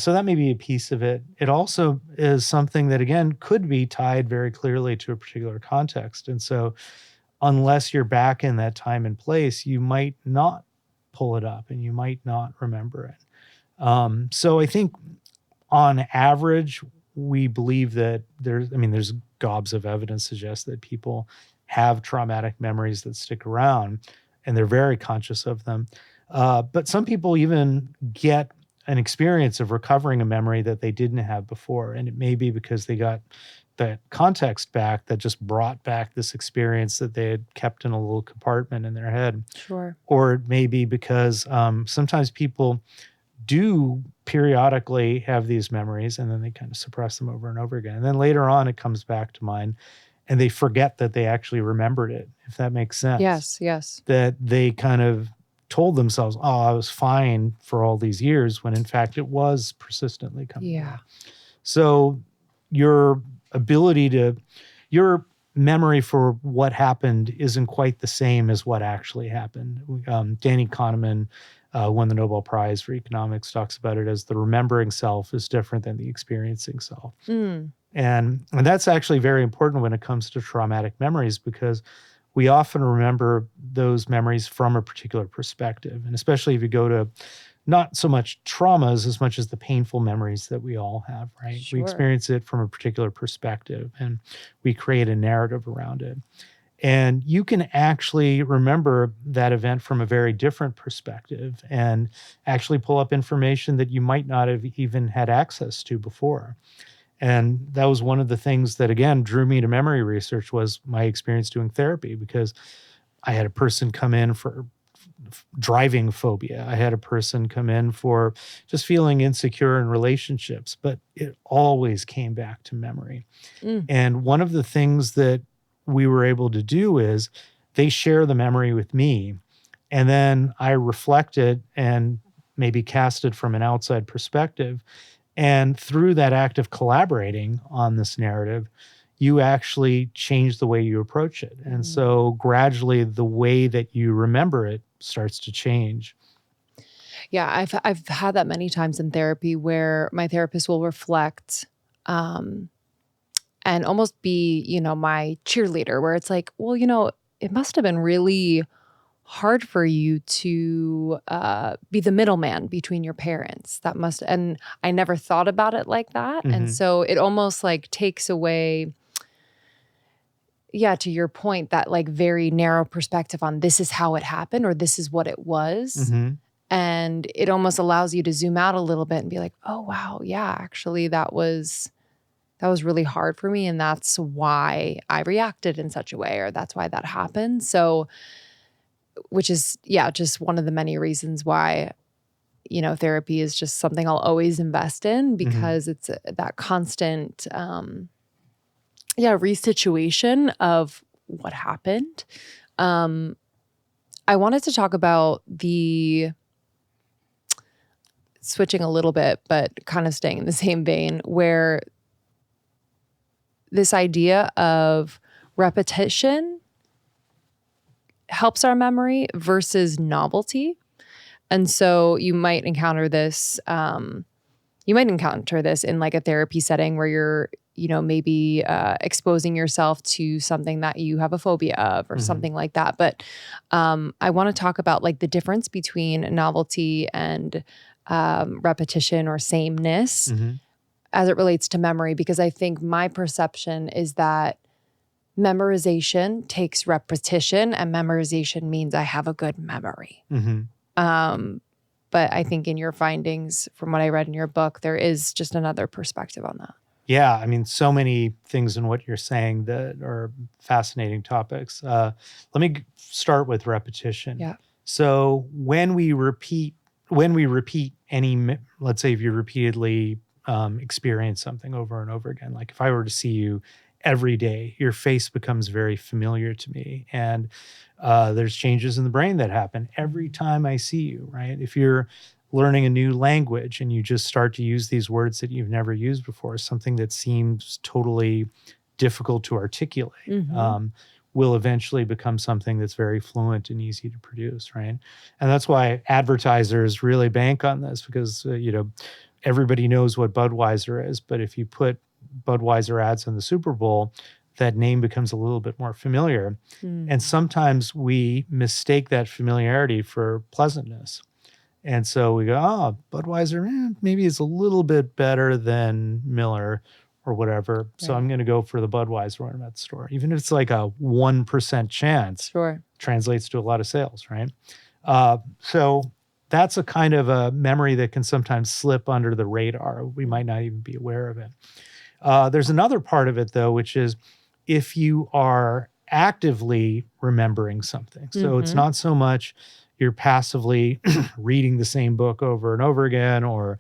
So that may be a piece of it. It also is something that, again, could be tied very clearly to a particular context. And so unless you're back in that time and place, you might not pull it up and you might not remember it. So I think on average, we believe that there's gobs of evidence suggests that people have traumatic memories that stick around and they're very conscious of them. But some people even get an experience of recovering a memory that they didn't have before. And it may be because they got that context back that just brought back this experience that they had kept in a little compartment in their head. Sure. Or it may be because sometimes people do periodically have these memories and then they kind of suppress them over and over again. And then later on, it comes back to mind and they forget that they actually remembered it, if that makes sense. Yes. That they kind of told themselves, oh, I was fine for all these years, when in fact it was persistently coming back. So your memory for what happened isn't quite the same as what actually happened. Danny Kahneman won the Nobel Prize for economics, talks about it as the remembering self is different than the experiencing self. And that's actually very important when it comes to traumatic memories, because we often remember those memories from a particular perspective. And especially if you go to not so much traumas as much as the painful memories that we all have, right? Sure. We experience it from a particular perspective and we create a narrative around it. And you can actually remember that event from a very different perspective and actually pull up information that you might not have even had access to before. And that was one of the things that, again, drew me to memory research, was my experience doing therapy, because I had a person come in for driving phobia. I had a person come in for just feeling insecure in relationships, but it always came back to memory. And one of the things that we were able to do is they share the memory with me, and then I reflect it and maybe cast it from an outside perspective. And through that act of collaborating on this narrative, you actually change the way you approach it. And so gradually the way that you remember it starts to change. Yeah, I've had that many times in therapy where my therapist will reflect and almost be, my cheerleader, where it's like, well, it must have been really hard for you to be the middleman between your parents. And I never thought about it like that. And so it almost like takes away, to your point, that like very narrow perspective on this is how it happened or this is what it was. And it almost allows you to zoom out a little bit and be like, oh, wow, yeah, actually that was really hard for me. And that's why I reacted in such a way, or that's why that happened. So, which is, just one of the many reasons why, therapy is just something I'll always invest in, because it's that constant, resituation of what happened. I wanted to talk about switching a little bit, but kind of staying in the same vein, where this idea of repetition helps our memory versus novelty. And so you might encounter this in like a therapy setting where you're, maybe exposing yourself to something that you have a phobia of or something like that. But I want to talk about like the difference between novelty and repetition or sameness as it relates to memory, because I think my perception is that memorization takes repetition, and memorization means I have a good memory. But I think in your findings, from what I read in your book, there is just another perspective on that. Yeah, I mean, so many things in what you're saying that are fascinating topics. Let me start with repetition. Yeah. So when we repeat any, let's say if you repeatedly experience something over and over again, like if I were to see you every day, your face becomes very familiar to me. And there's changes in the brain that happen every time I see you, right? If you're learning a new language and you just start to use these words that you've never used before, something that seems totally difficult to articulate, will eventually become something that's very fluent and easy to produce, right? And that's why advertisers really bank on this, because, everybody knows what Budweiser is, but if you put Budweiser ads on the Super Bowl, that name becomes a little bit more familiar. And sometimes we mistake that familiarity for pleasantness. And so we go, oh, Budweiser, maybe it's a little bit better than Miller or whatever. So I'm going to go for the Budweiser when I'm at the store. Even if it's like a 1% chance, translates to a lot of sales, right? So that's a kind of a memory that can sometimes slip under the radar. We might not even be aware of it. There's another part of it, though, which is if you are actively remembering something. So it's not so much you're passively reading the same book over and over again, or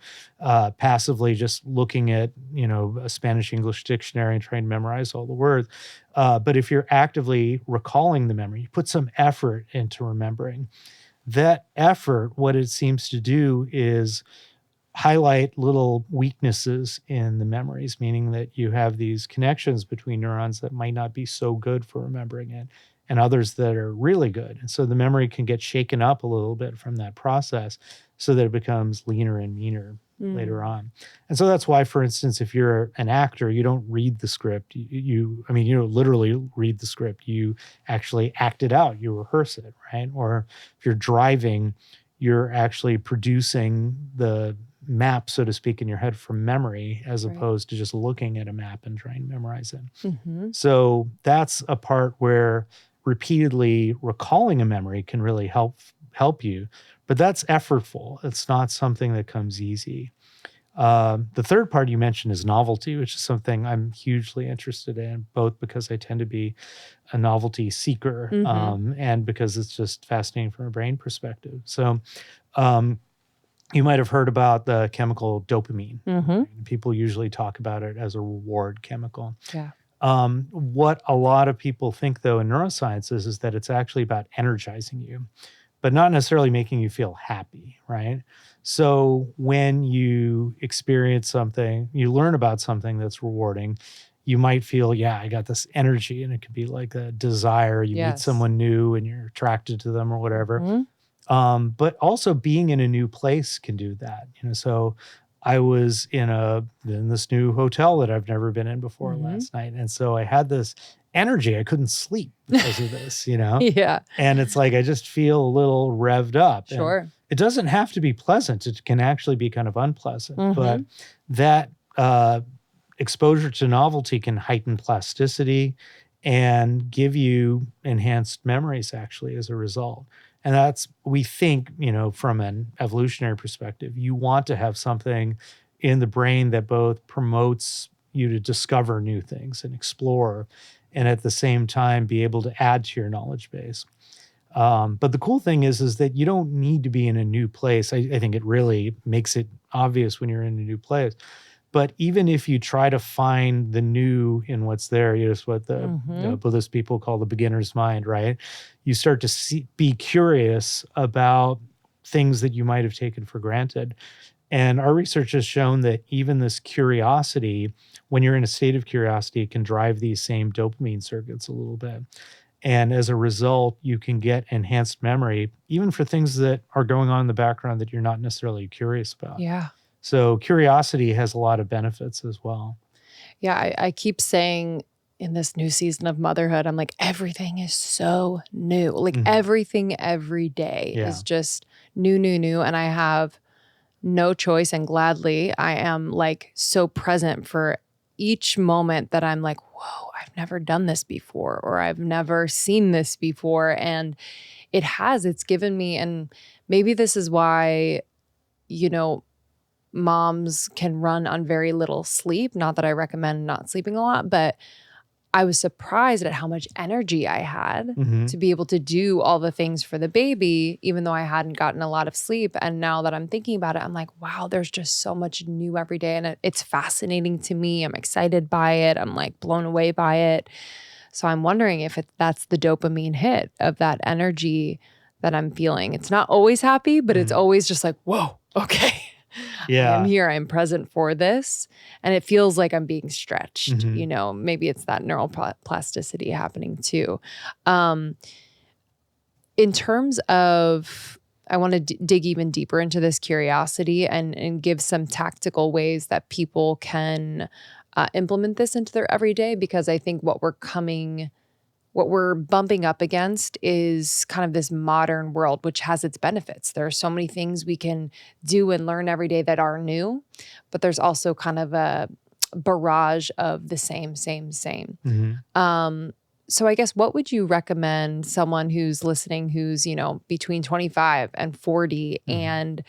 passively just looking at, a Spanish-English dictionary and trying to memorize all the words. But if you're actively recalling the memory, you put some effort into remembering. That effort, what it seems to do is highlight little weaknesses in the memories, meaning that you have these connections between neurons that might not be so good for remembering it, and others that are really good. And so the memory can get shaken up a little bit from that process so that it becomes leaner and meaner later on. And so that's why, for instance, if you're an actor, you don't read the script. You don't literally read the script. You actually act it out. You rehearse it, right? Or if you're driving, you're actually producing the map, so to speak, in your head from memory, as opposed to just looking at a map and trying to memorize it. So that's a part where repeatedly recalling a memory can really help you, but that's effortful. It's not something that comes easy. The third part you mentioned is novelty, which is something I'm hugely interested in, both because I tend to be a novelty seeker and because it's just fascinating from a brain perspective. So you might have heard about the chemical dopamine. People usually talk about it as a reward chemical. What a lot of people think, though, in neuroscience is that it's actually about energizing you. but not necessarily making you feel happy, right? So when you experience something, you learn about something that's rewarding, you might feel, yeah, I got this energy, and it could be like a desire. You meet Yes. someone new and you're attracted to them or whatever. Mhm. But also being in a new place can do that. So I was in this new hotel that I've never been in before Mhm. last night. And so I had this energy. I couldn't sleep because of this, Yeah, and it's like I just feel a little revved up. And sure. it doesn't have to be pleasant. It can actually be kind of unpleasant. But Mhm. that exposure to novelty can heighten plasticity and give you enhanced memories actually as a result. And that's, we think, from an evolutionary perspective, you want to have something in the brain that both promotes you to discover new things and explore, and at the same time be able to add to your knowledge base. But the cool thing is that you don't need to be in a new place. I think it really makes it obvious when you're in a new place. But even if you try to find the new in what's there, it's what the Mhm. Buddhist people call the beginner's mind, right? You start to be curious about things that you might have taken for granted. And our research has shown that even this curiosity, when you're in a state of curiosity, can drive these same dopamine circuits a little bit. And as a result, you can get enhanced memory, even for things that are going on in the background that you're not necessarily curious about. Yeah. So curiosity has a lot of benefits as well. Yeah, I keep saying in this new season of motherhood, I'm like, everything is so new. Like Mhm. everything every day Yeah. is just new, new, new. And I have no choice. And gladly, I am like so present for each moment that I'm like, whoa, I've never done this before, or I've never seen this before. And it's given me, and maybe this is why, you know, moms can run on very little sleep. Not that I recommend not sleeping a lot, but I was surprised at how much energy I had Mhm. to be able to do all the things for the baby, even though I hadn't gotten a lot of sleep. And now that I'm thinking about it, I'm like, wow, there's just so much new every day. And it's fascinating to me. I'm excited by it. I'm like blown away by it. So I'm wondering if that's the dopamine hit of that energy that I'm feeling. It's not always happy, but it's Mhm. always just like, whoa, okay. I am Yeah. here. I'm present for this. And it feels like I'm being stretched. Mhm. Maybe it's that neural plasticity happening too. Um, in terms of, I want to dig even deeper into this curiosity and give some tactical ways that people can implement this into their everyday, because I think what we're bumping up against is kind of this modern world, which has its benefits. There are so many things we can do and learn every day that are new, but there's also kind of a barrage of the same. Mhm. So I guess what would you recommend someone who's listening, who's, between 25 and 40 Mhm. and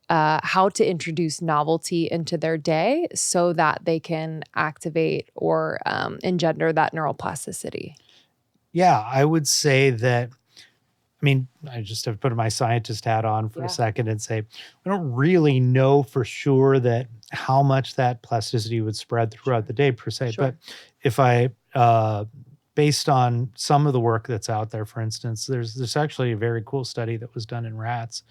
how to introduce novelty into their day so that they can activate or engender that neuroplasticity? Yeah, I would say that, I just have to put my scientist hat on for a Yeah. second and say, we don't really know for sure that how much that plasticity would spread throughout the day per se. Sure. But if based on some of the work that's out there, for instance, there's actually a very cool study that was done in rats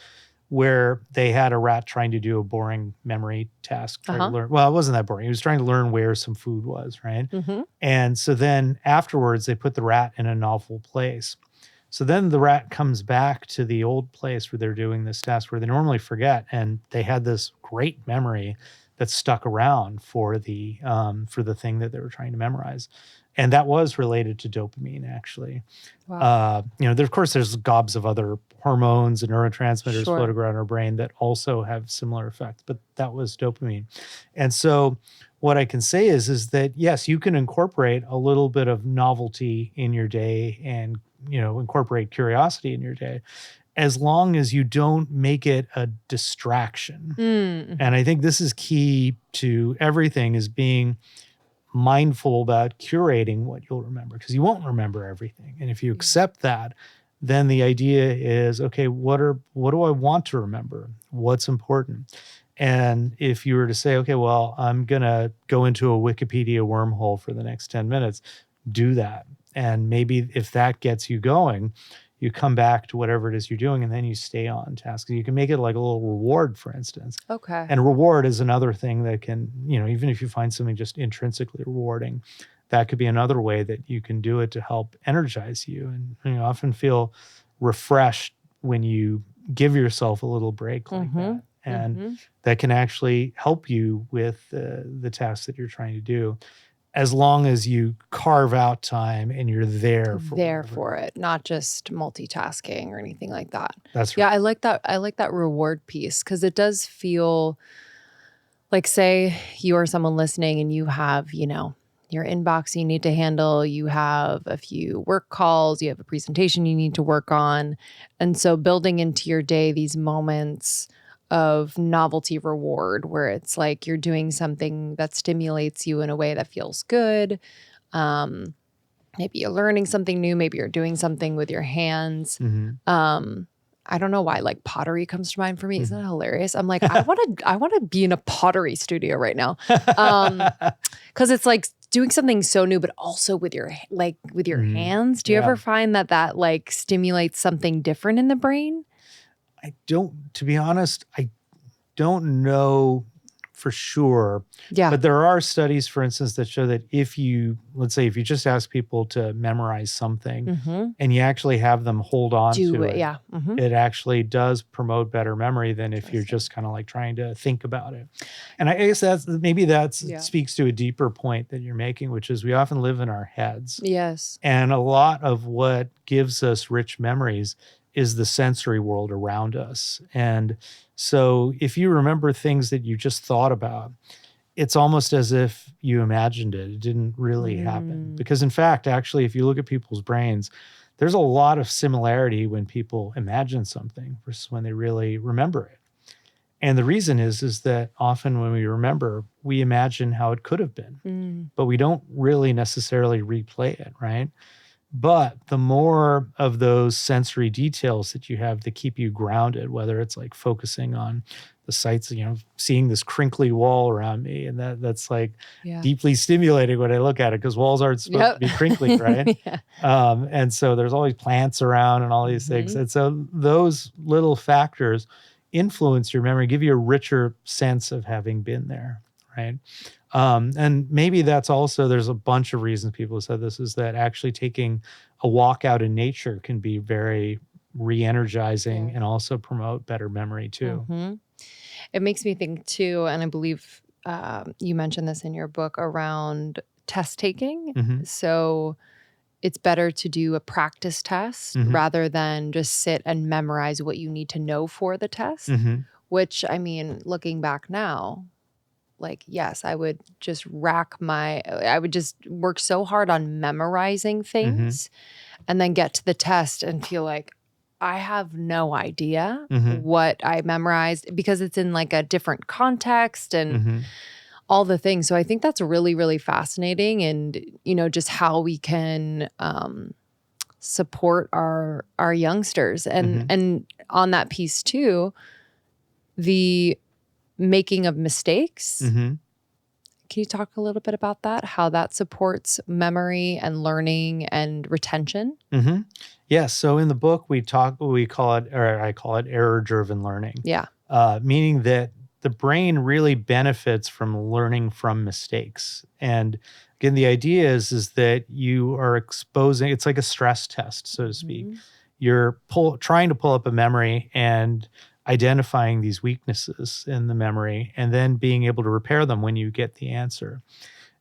where they had a rat trying to do a boring memory task, trying to learn. Well, it wasn't that boring. He was trying to learn where some food was, right? Mm-hmm. And so then afterwards, they put the rat in a novel place. So then the rat comes back to the old place where they're doing this task where they normally forget, and they had this great memory that stuck around for the thing that they were trying to memorize, and that was related to dopamine actually. Wow. Of course, there's gobs of other hormones and neurotransmitters Sure. floating around our brain that also have similar effects, but that was dopamine. And so what I can say is that yes, you can incorporate a little bit of novelty in your day and incorporate curiosity in your day, as long as you don't make it a distraction. Mm-hmm. And I think this is key to everything, is being mindful about curating what you'll remember, because you won't remember everything. And if you accept that, then the idea is, okay, what do I want to remember? What's important? And if you were to say, okay, well, I'm going to go into a Wikipedia wormhole for the next 10 minutes, do that. And maybe if that gets you going, you come back to whatever it is you're doing, and then you stay on task. You can make it like a little reward, for instance. Okay. And reward is another thing that can, even if you find something just intrinsically rewarding, that could be another way that you can do it to help energize you. And you often feel refreshed when you give yourself a little break like that. And that can actually help you with the tasks that you're trying to do, as long as you carve out time and you're there for it, not just multitasking or anything like that. That's right. Yeah, I like that. I like that reward piece, because it does feel like, say you are someone listening and you have, your inbox you need to handle, you have a few work calls, you have a presentation you need to work on. And so building into your day these moments of novelty reward, where it's like you're doing something that stimulates you in a way that feels good. Maybe you're learning something new. Maybe you're doing something with your hands. I don't know why, like pottery comes to mind for me. Isn't that hilarious? I'm like, I want to be in a pottery studio right now. Cause it's like doing something so new, but also with your hands. Do you ever find that like stimulates something different in the brain? To be honest, I don't know for sure. Yeah. But there are studies, for instance, that show that let's say if you just ask people to memorize something and you actually have them hold on to it, it actually does promote better memory than if you're just kind of like trying to think about it. And I guess that speaks to a deeper point that you're making, which is we often live in our heads. Yes. And a lot of what gives us rich memories is the sensory world around us. And so if you remember things that you just thought about, it's almost as if you imagined it. It didn't really happen. Because in fact, actually, if you look at people's brains, there's a lot of similarity when people imagine something versus when they really remember it. And the reason is that often when we remember, we imagine how it could have been, but we don't really necessarily replay it, right? But the more of those sensory details that you have that keep you grounded, whether it's like focusing on the sights, seeing this crinkly wall around me, and that's like deeply stimulating when I look at it, because walls aren't supposed to be crinkly, right? And so there's always plants around and all these things. And so those little factors influence your memory, give you a richer sense of having been there, right? And maybe that's also, there's a bunch of reasons people have said this, is that actually taking a walk out in nature can be very re-energizing and also promote better memory too. It makes me think too, and I believe you mentioned this in your book, around test taking. So it's better to do a practice test rather than just sit and memorize what you need to know for the test, which, I mean, looking back now, like, yes, I would just work so hard on memorizing things and then get to the test and feel like I have no idea what I memorized, because it's in like a different context and all the things. So I think that's really, really fascinating. And, just how we can support our youngsters. And on that piece too, the making of mistakes. Can you talk a little bit about that? How that supports memory and learning and retention? Yes. So in the book, I call it error-driven learning. Yeah. Meaning that the brain really benefits from learning from mistakes. And again, the idea is that you are exposing, it's like a stress test, so to speak. You're trying to pull up a memory and identifying these weaknesses in the memory and then being able to repair them when you get the answer.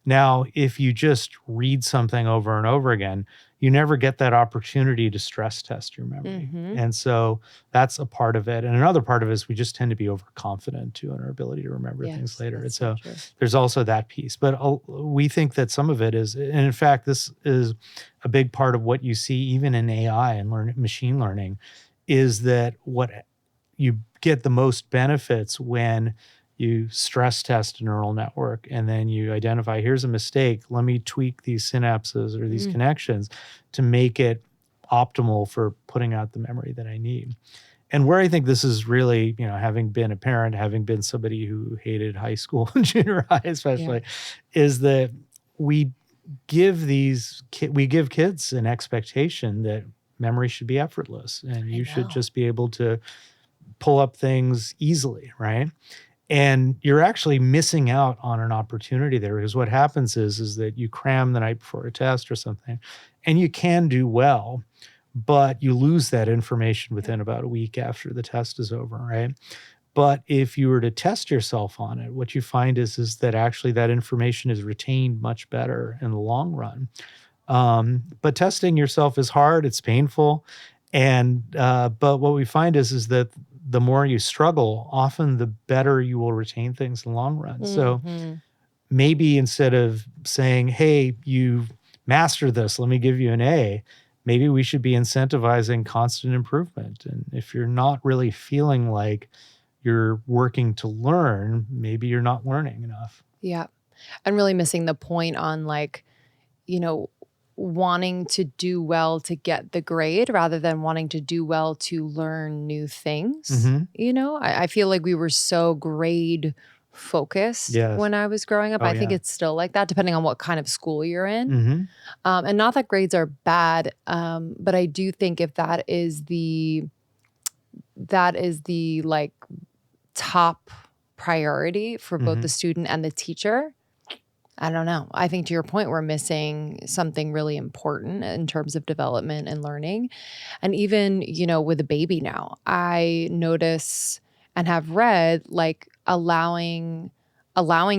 Now, if you just read something over and over again, you never get that opportunity to stress test your memory. And so that's a part of it. And another part of it is we just tend to be overconfident too in our ability to remember things later. And so there's also that piece. But we think that some of it is, and in fact, this is a big part of what you see even in AI and machine learning, is that what you get the most benefits when you stress test a neural network and then you identify, here's a mistake, let me tweak these synapses or these connections to make it optimal for putting out the memory that I need. And where I think this is really, having been a parent, having been somebody who hated high school and junior high especially, is that we give kids an expectation that memory should be effortless and you should know. just be able to pull up things easily, right? And you're actually missing out on an opportunity there, because what happens is that you cram the night before a test or something, and you can do well, but you lose that information within about a week after the test is over, right? But if you were to test yourself on it, what you find is that actually that information is retained much better in the long run. But testing yourself is hard, it's painful. And but what we find is that the more you struggle, often the better you will retain things in the long run. So maybe instead of saying, hey, you mastered this, let me give you an A, maybe we should be incentivizing constant improvement. And if you're not really feeling like you're working to learn, maybe you're not learning enough. Yeah. And really missing the point on like, wanting to do well to get the grade rather than wanting to do well to learn new things. I feel like we were so grade focused when I was growing up. I think it's still like that, depending on what kind of school you're in. And not that grades are bad, but I do think if that is the like top priority for both the student and the teacher, I don't know. I think to your point, we're missing something really important in terms of development and learning. And even, with a baby now, I notice and have read like allowing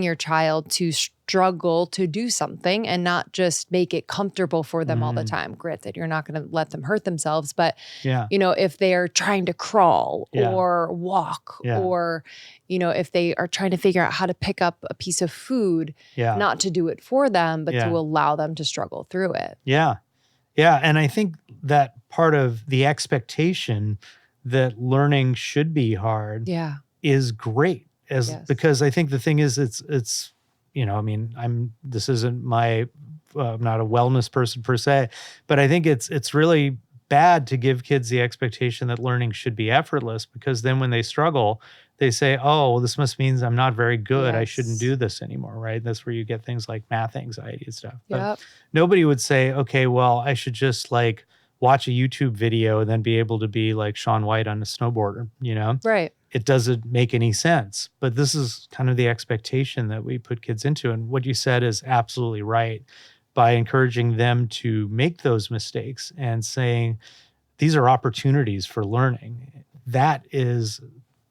your child to struggle to do something and not just make it comfortable for them all the time. Granted, you're not going to let them hurt themselves, but if they're trying to crawl or walk or, if they are trying to figure out how to pick up a piece of food, not to do it for them, but to allow them to struggle through it. Yeah. And I think that part of the expectation that learning should be hard is great. Because I think the thing is, it's this isn't my, I'm not a wellness person per se, but I think it's really bad to give kids the expectation that learning should be effortless, because then when they struggle, they say, oh, well, this must mean I'm not very good. I shouldn't do this anymore, right? That's where you get things like math anxiety and stuff. But nobody would say, okay, well, I should just like watch a YouTube video and then be able to be like Shaun White on a snowboarder, Right. It doesn't make any sense. But this is kind of the expectation that we put kids into. And what you said is absolutely right. By encouraging them to make those mistakes and saying, these are opportunities for learning, that is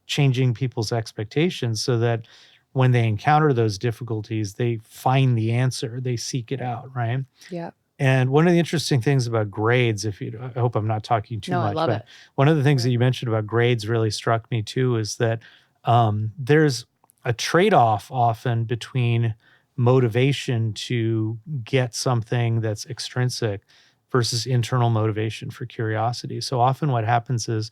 changing people's expectations so that when they encounter those difficulties, they find the answer, they seek it out, right? Yeah. And one of the interesting things about grades, I hope I'm not talking too much, I love but it. one of the things that you mentioned about grades really struck me too, is that there's a trade-off often between motivation to get something that's extrinsic versus internal motivation for curiosity. So often what happens is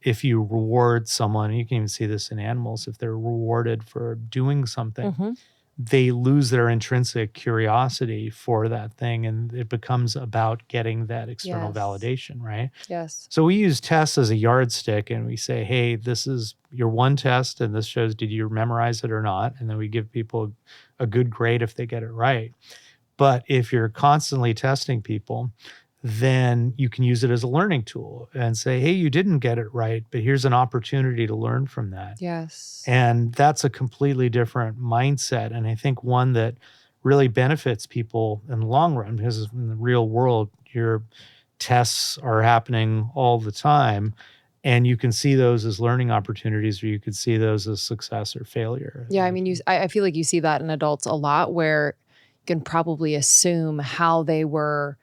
if you reward someone, you can even see this in animals, if they're rewarded for doing something, they lose their intrinsic curiosity for that thing, and it becomes about getting that external validation, right? Yes. So we use tests as a yardstick, and we say, hey, this is your one test, and this shows did you memorize it or not, and then we give people a good grade if they get it right. But if you're constantly testing people, then you can use it as a learning tool and say, hey, you didn't get it right, but here's an opportunity to learn from that. Yes. And that's a completely different mindset. And I think one that really benefits people in the long run, because in the real world, your tests are happening all the time. And you can see those as learning opportunities, or you could see those as success or failure. Yeah, I mean, I feel like you see that in adults a lot, where you can probably assume how they were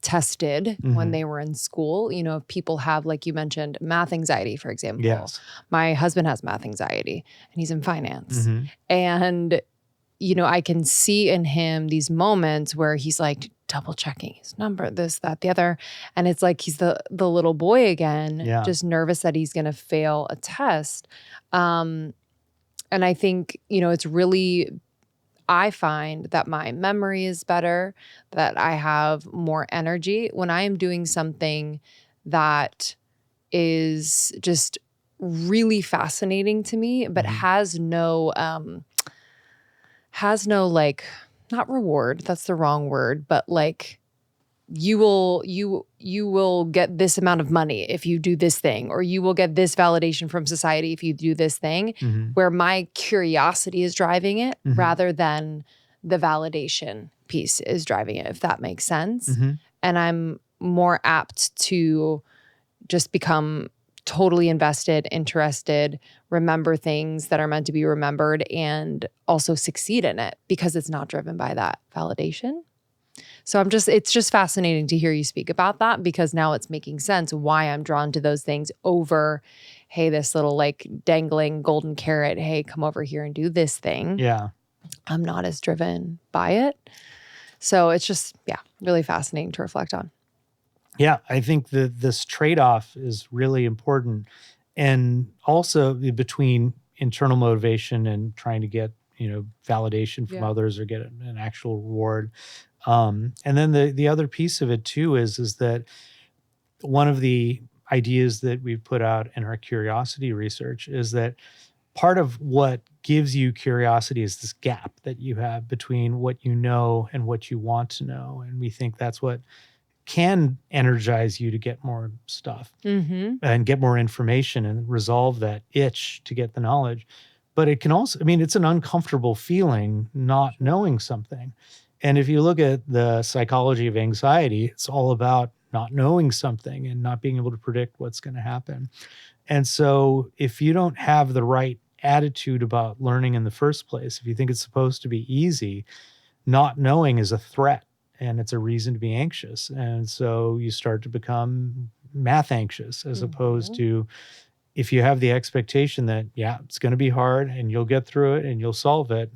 tested when they were in school. If people have, like you mentioned, math anxiety, for example. Yes. My husband has math anxiety and he's in finance. And, I can see in him these moments where he's like double checking his number, this, that, the other. And it's like he's the little boy again, just nervous that he's going to fail a test. And I think, it's really, I find that my memory is better, that I have more energy when I am doing something that is just really fascinating to me, but has no like, not reward, that's the wrong word, but like you will get this amount of money if you do this thing, or you will get this validation from society if you do this thing, where my curiosity is driving it rather than the validation piece is driving it, if that makes sense. And I'm more apt to just become totally invested, interested, remember things that are meant to be remembered, and also succeed in it because it's not driven by that validation. So it's just fascinating to hear you speak about that, because now it's making sense why I'm drawn to those things over, hey, this little like dangling golden carrot, hey, come over here and do this thing. Yeah. I'm not as driven by it. So it's just, really fascinating to reflect on. Yeah, I think that this trade-off is really important. And also between internal motivation and trying to get, validation from others or get an actual reward. And then the other piece of it too is that one of the ideas that we've put out in our curiosity research is that part of what gives you curiosity is this gap that you have between what you know and what you want to know. And we think that's what can energize you to get more stuff and get more information and resolve that itch to get the knowledge. But it can also, it's an uncomfortable feeling not knowing something. And if you look at the psychology of anxiety, it's all about not knowing something and not being able to predict what's going to happen. And so if you don't have the right attitude about learning in the first place, if you think it's supposed to be easy, not knowing is a threat and it's a reason to be anxious. And so you start to become math anxious as opposed to if you have the expectation that, it's going to be hard and you'll get through it and you'll solve it,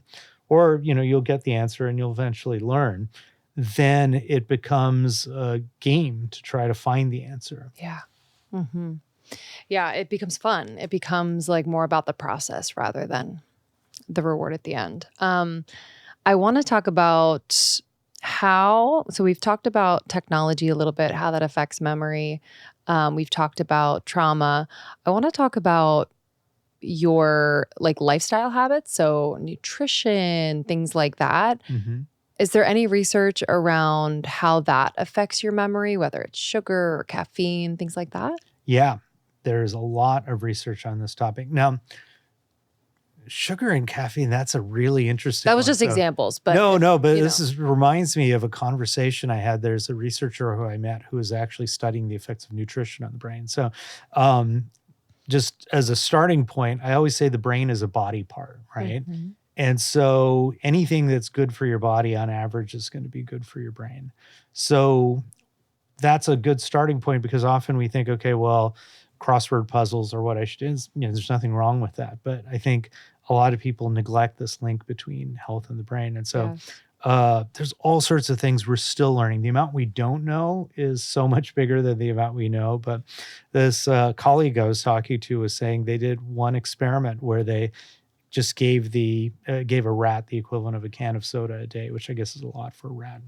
or, you'll get the answer and you'll eventually learn, then it becomes a game to try to find the answer. Yeah. Yeah, it becomes fun. It becomes like more about the process rather than the reward at the end. I want to talk about so we've talked about technology a little bit, how that affects memory. We've talked about trauma. I want to talk about your like lifestyle habits, so nutrition, things like that. Is there any research around how that affects your memory, whether it's sugar or caffeine, things like that? Yeah, there's a lot of research on this topic. Now, sugar and caffeine, that's a really interesting That was one. just examples. But but this reminds me of a conversation I had. There's a researcher who I met who is actually studying the effects of nutrition on the brain. So just as a starting point, I always say the brain is a body part, right? And so anything that's good for your body on average is going to be good for your brain. So that's a good starting point, because often we think, okay, well, crossword puzzles or what I should do, there's nothing wrong with that. But I think a lot of people neglect this link between health and the brain. And so there's all sorts of things we're still learning. The amount we don't know is so much bigger than the amount we know. But this colleague I was talking to was saying they did one experiment where they just gave a rat the equivalent of a can of soda a day, which I guess is a lot for a rat.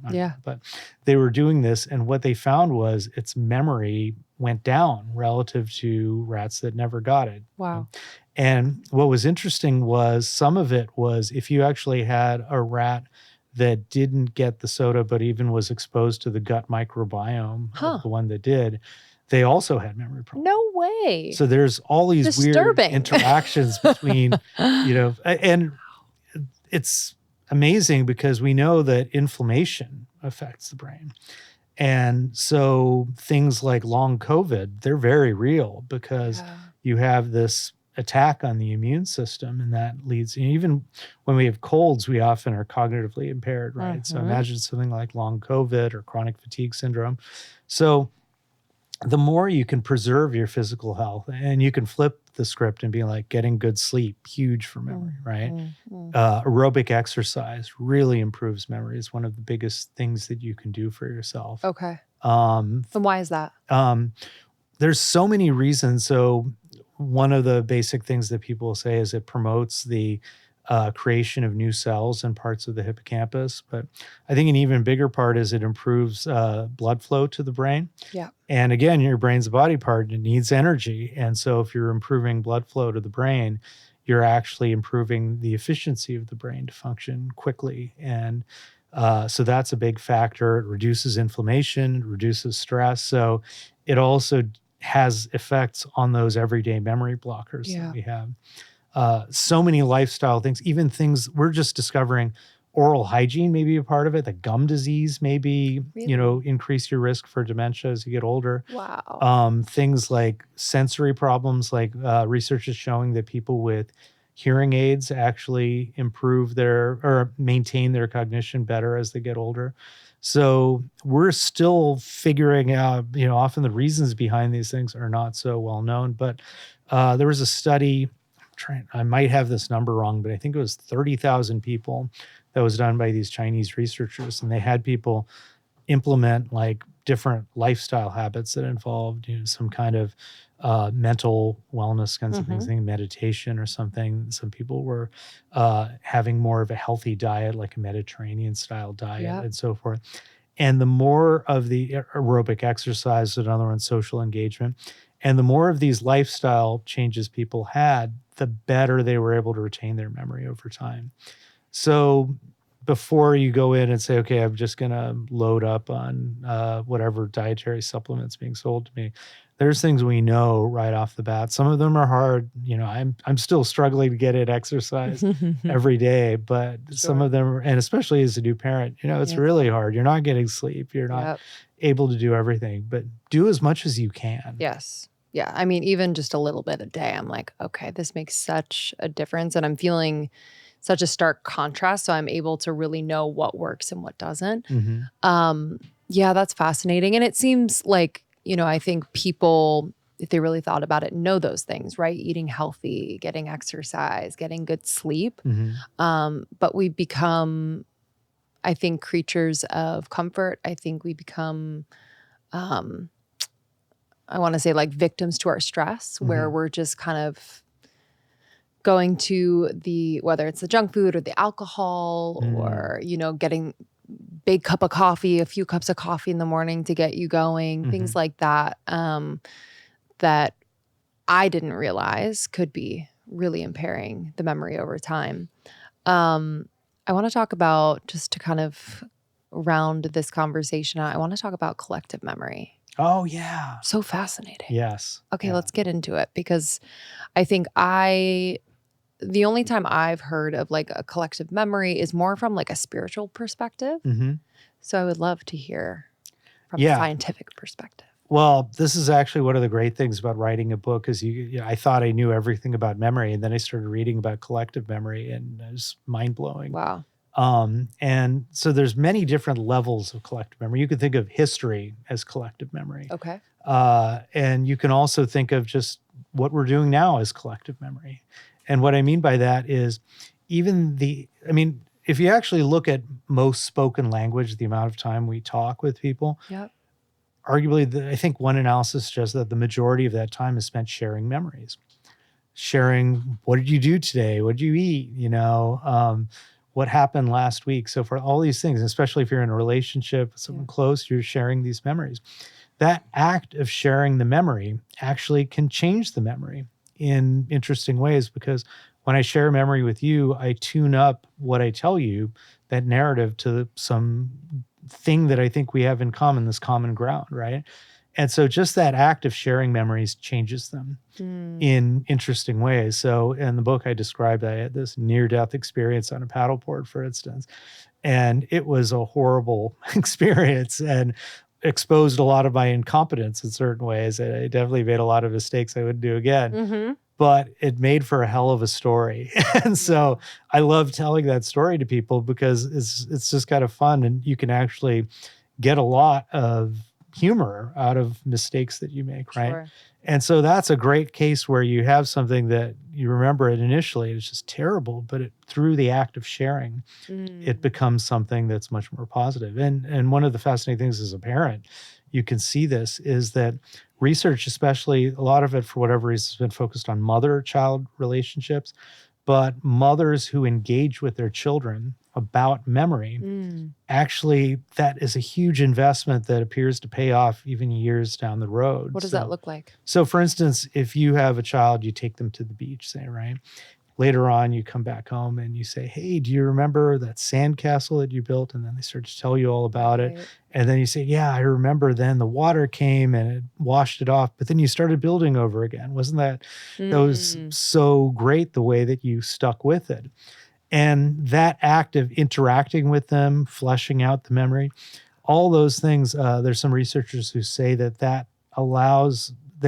But they were doing this, and what they found was its memory went down relative to rats that never got it. Wow. And what was interesting was some of it was if you actually had a rat that didn't get the soda, but even was exposed to the gut microbiome of the one that did, they also had memory problems. No way. So there's all these weird interactions between, and it's amazing because we know that inflammation affects the brain. And so things like long COVID, they're very real because you have this attack on the immune system, and that leads, even when we have colds, we often are cognitively impaired, right? So imagine something like long COVID or chronic fatigue syndrome. So the more you can preserve your physical health, and you can flip the script and be like, getting good sleep, huge for memory, right? Aerobic exercise really improves memory. It's one of the biggest things that you can do for yourself. Okay. And why is that? There's so many reasons. So one of the basic things that people say is it promotes the creation of new cells in parts of the hippocampus. But I think an even bigger part is it improves blood flow to the brain. Yeah. And again, your brain's a body part, and it needs energy. And so if you're improving blood flow to the brain, you're actually improving the efficiency of the brain to function quickly. And So that's a big factor. It reduces inflammation, it reduces stress. So it also has effects on those everyday memory blockers that we have. So many lifestyle things, even things we're just discovering. Oral hygiene may be a part of it. The gum disease may be, increase your risk for dementia as you get older. Wow. Things like sensory problems, like research is showing that people with hearing aids actually improve or maintain their cognition better as they get older. So we're still figuring out, often the reasons behind these things are not so well known. But there was a study, I might have this number wrong, but I think it was 30,000 people that was done by these Chinese researchers. And they had people implement like different lifestyle habits that involved, some kind of mental wellness kinds of things, meditation or something. Some people were having more of a healthy diet, like a Mediterranean style diet and so forth. And the more of the aerobic exercise, another one, social engagement, and the more of these lifestyle changes people had, the better they were able to retain their memory over time. So before you go in and say, okay, I'm just going to load up on whatever dietary supplements being sold to me, there's things we know right off the bat. Some of them are hard. I'm still struggling to get in exercise every day, but some of them, and especially as a new parent, it's really hard. You're not getting sleep. You're not able to do everything, but do as much as you can. Yes. Yeah. I mean, even just a little bit a day, I'm like, okay, this makes such a difference. And I'm feeling such a stark contrast. So I'm able to really know what works and what doesn't. Yeah, that's fascinating. And it seems like, I think people, if they really thought about it, know those things, right? Eating healthy, getting exercise, getting good sleep. But we become, I think, creatures of comfort. I think we become, I want to say like victims to our stress, where we're just kind of going to whether it's the junk food or the alcohol or, getting big cup of coffee, a few cups of coffee in the morning to get you going, things like that, that I didn't realize could be really impairing the memory over time. I want to talk about, just to kind of round this conversation out, I want to talk about collective memory. Oh, yeah. So fascinating. Yes. Okay, let's get into it, because I think the only time I've heard of like a collective memory is more from like a spiritual perspective. So I would love to hear from a scientific perspective. Well, this is actually one of the great things about writing a book is I thought I knew everything about memory, and then I started reading about collective memory, and it was mind-blowing. Wow. And so there's many different levels of collective memory. You could think of history as collective memory. Okay. And you can also think of just what we're doing now as collective memory. And what I mean by that is if you actually look at most spoken language, the amount of time we talk with people, arguably, I think one analysis suggests that the majority of that time is spent sharing memories. Sharing, what did you do today? What did you eat? What happened last week? So for all these things, especially if you're in a relationship with someone close, you're sharing these memories. That act of sharing the memory actually can change the memory in interesting ways, because when I share memory with you, I tune up what I tell you, that narrative, to some thing that I think we have in common, this common ground, right? And so just that act of sharing memories changes them in interesting ways. So in the book, I described I had this near-death experience on a paddleboard, for instance, and it was a horrible experience and exposed a lot of my incompetence in certain ways. I definitely made a lot of mistakes I wouldn't do again. But it made for a hell of a story. And so I love telling that story to people, because it's just kind of fun, and you can actually get a lot of humor out of mistakes that you make, right? Sure. And so that's a great case where you have something that you remember it initially, it's just terrible, but through the act of sharing, it becomes something that's much more positive. And one of the fascinating things as a parent, you can see this, is that research, especially a lot of it for whatever reason, has been focused on mother-child relationships, but mothers who engage with their children about memory, actually, that is a huge investment that appears to pay off even years down the road. What does that look like? So for instance, if you have a child, you take them to the beach, say, right? later on, you come back home and you say, hey, do you remember that sandcastle that you built? And then they start to tell you all about it. Right. And then you say, yeah, I remember then the water came and it washed it off, but then you started building over again. Wasn't that was Mm. so great the way that you stuck with it? And that act of interacting with them, fleshing out the memory, all those things, there's some researchers who say that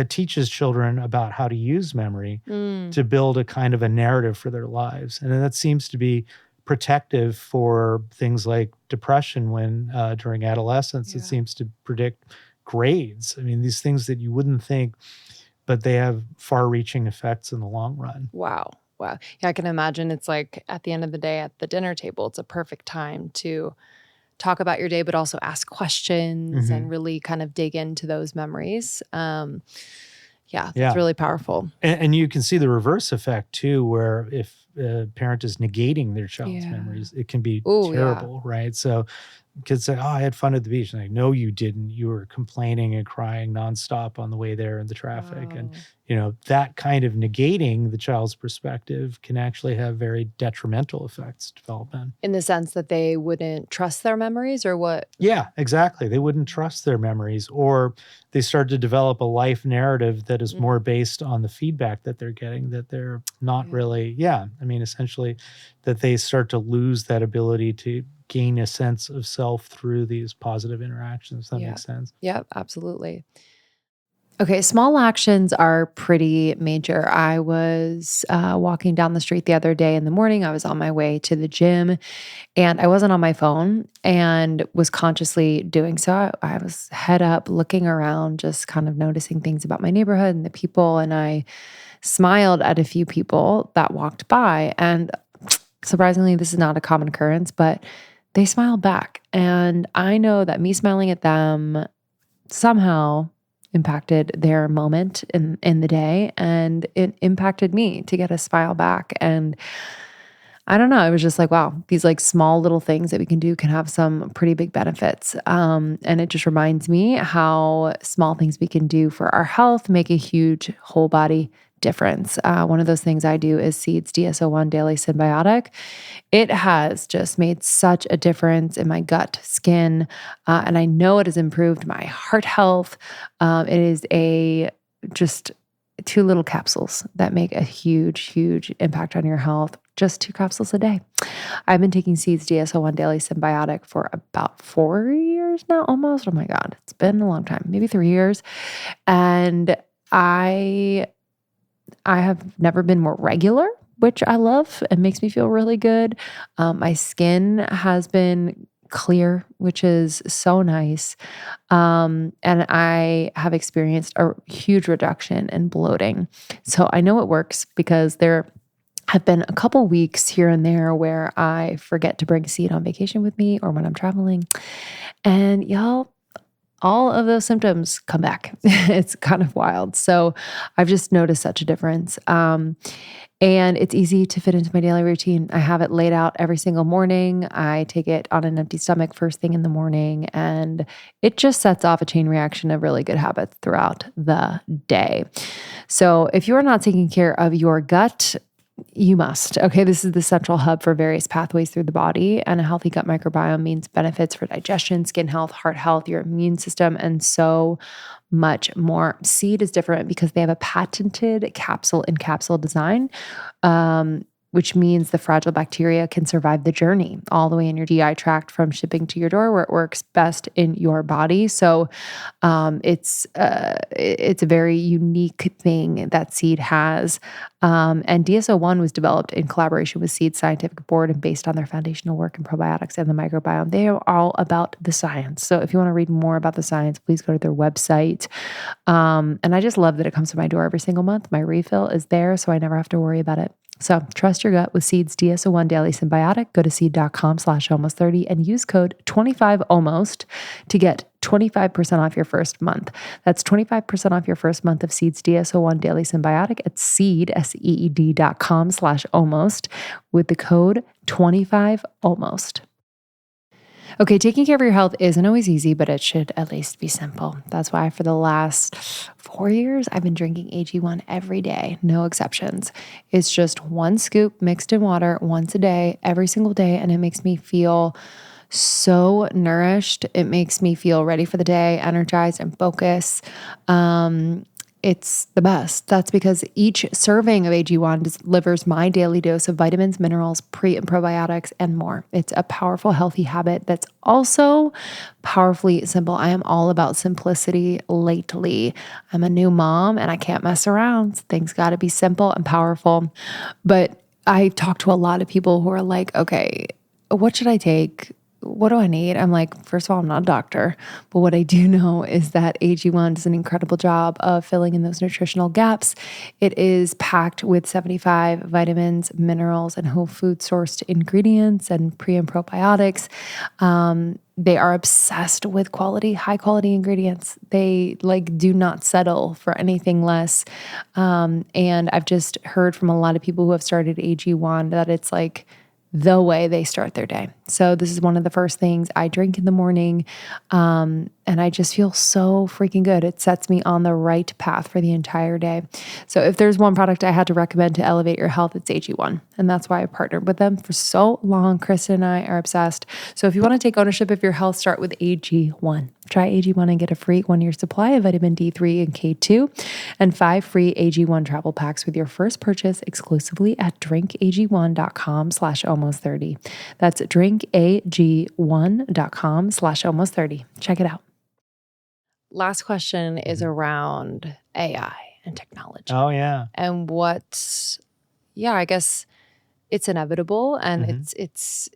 teaches children about how to use memory Mm. to build a kind of a narrative for their lives. And that seems to be protective for things like depression when during adolescence. It Yeah. seems to predict grades. I mean, these things that you wouldn't think, but they have far-reaching effects in the long run. Wow. Wow. Yeah, I can imagine it's like at the end of the day at the dinner table, it's a perfect time to talk about your day, but also ask questions and really kind of dig into those memories. Yeah, that's Yeah. really powerful. And you can see the reverse effect too, where if a parent is negating their child's Yeah. memories, it can be Ooh, yeah. terrible, right? So kids say, oh, I had fun at the beach. And like, no, you didn't. You were complaining and crying nonstop on the way there in the traffic. And, Wow. that kind of negating the child's perspective can actually have very detrimental effects to development. In the sense that they wouldn't trust their memories or what? Yeah, exactly. They wouldn't trust their memories, or they start to develop a life narrative that is more based on the feedback that they're getting, that they're not Yeah. really, essentially that they start to lose that ability to gain a sense of self through these positive interactions. That Yeah. makes sense. Yep, absolutely. Okay, small actions are pretty major. I was walking down the street the other day in the morning. I was on my way to the gym and I wasn't on my phone and was consciously doing so. I was head up, looking around, just kind of noticing things about my neighborhood and the people. And I smiled at a few people that walked by. And surprisingly, this is not a common occurrence, but they smiled back. And I know that me smiling at them somehow impacted their moment in the day, and it impacted me to get a smile back. And I don't know, it was just like, wow, these like small little things that we can do can have some pretty big benefits. And it just reminds me how small things we can do for our health make a huge whole body difference. One of those things I do is Seeds DS-01 Daily Symbiotic. It has just made such a difference in my gut, skin, and I know it has improved my heart health. It is just 2 little capsules that make a huge, huge impact on your health. Just 2 capsules a day. I've been taking Seeds DS-01 Daily Symbiotic for about 4 years now, almost. Oh my God, it's been a long time, maybe 3 years. And I have never been more regular, which I love. It makes me feel really good. My skin has been clear, which is so nice. And I have experienced a huge reduction in bloating. So I know it works because there have been a couple weeks here and there where I forget to bring Seed on vacation with me or when I'm traveling. And y'all, all of those symptoms come back. It's kind of wild. So I've just noticed such a difference. And it's easy to fit into my daily routine. I have it laid out every single morning. I take it on an empty stomach first thing in the morning, and it just sets off a chain reaction of really good habits throughout the day. So if you're not taking care of your gut, you must. Okay, this is the central hub for various pathways through the body, and a healthy gut microbiome means benefits for digestion, skin health, heart health, your immune system, and so much more. Seed is different because they have a patented capsule-in-capsule design, which means the fragile bacteria can survive the journey all the way in your GI tract from shipping to your door, where it works best in your body. So it's a very unique thing that Seed has. And DS-01 was developed in collaboration with Seed's scientific board and based on their foundational work in probiotics and the microbiome. They are all about the science. So if you want to read more about the science, please go to their website. And I just love that it comes to my door every single month. My refill is there, so I never have to worry about it. So trust your gut with Seeds DS-01 Daily Symbiotic. Go to seed.com/almost30 and use code 25almost to get 25% off your first month. That's 25% off your first month of Seeds DS-01 Daily Symbiotic at seed.com/almost with the code 25almost. Okay, taking care of your health isn't always easy, but it should at least be simple. That's why for the last 4 years, I've been drinking AG1 every day, no exceptions. It's just one scoop mixed in water once a day, every single day, and it makes me feel so nourished. It makes me feel ready for the day, energized and focused. It's the best. That's because each serving of AG1 delivers my daily dose of vitamins, minerals, pre and probiotics, and more. It's a powerful, healthy habit that's also powerfully simple. I am all about simplicity lately. I'm a new mom and I can't mess around. Things got to be simple and powerful. But I talk to a lot of people who are like, okay, what should I take? What do I need? I'm like, first of all, I'm not a doctor, but what I do know is that AG1 does an incredible job of filling in those nutritional gaps. It is packed with 75 vitamins, minerals, and whole food sourced ingredients and pre and probiotics. They are obsessed with quality, high quality ingredients. They do not settle for anything less. And I've just heard from a lot of people who have started AG1 that it's like the way they start their day. So this is one of the first things I drink in the morning. And I just feel so freaking good. It sets me on the right path for the entire day. So if there's one product I had to recommend to elevate your health, it's AG1. And that's why I partnered with them for so long. Kristen and I are obsessed. So if you want to take ownership of your health, start with AG1. Try AG1 and get a free 1-year supply of vitamin D3 and K2 and 5 free AG1 travel packs with your first purchase exclusively at drinkag1.com/almost30. That's drinkag1.com/almost30. Check it out. Last question is around AI and technology. Oh, yeah. And I guess it's inevitable and it's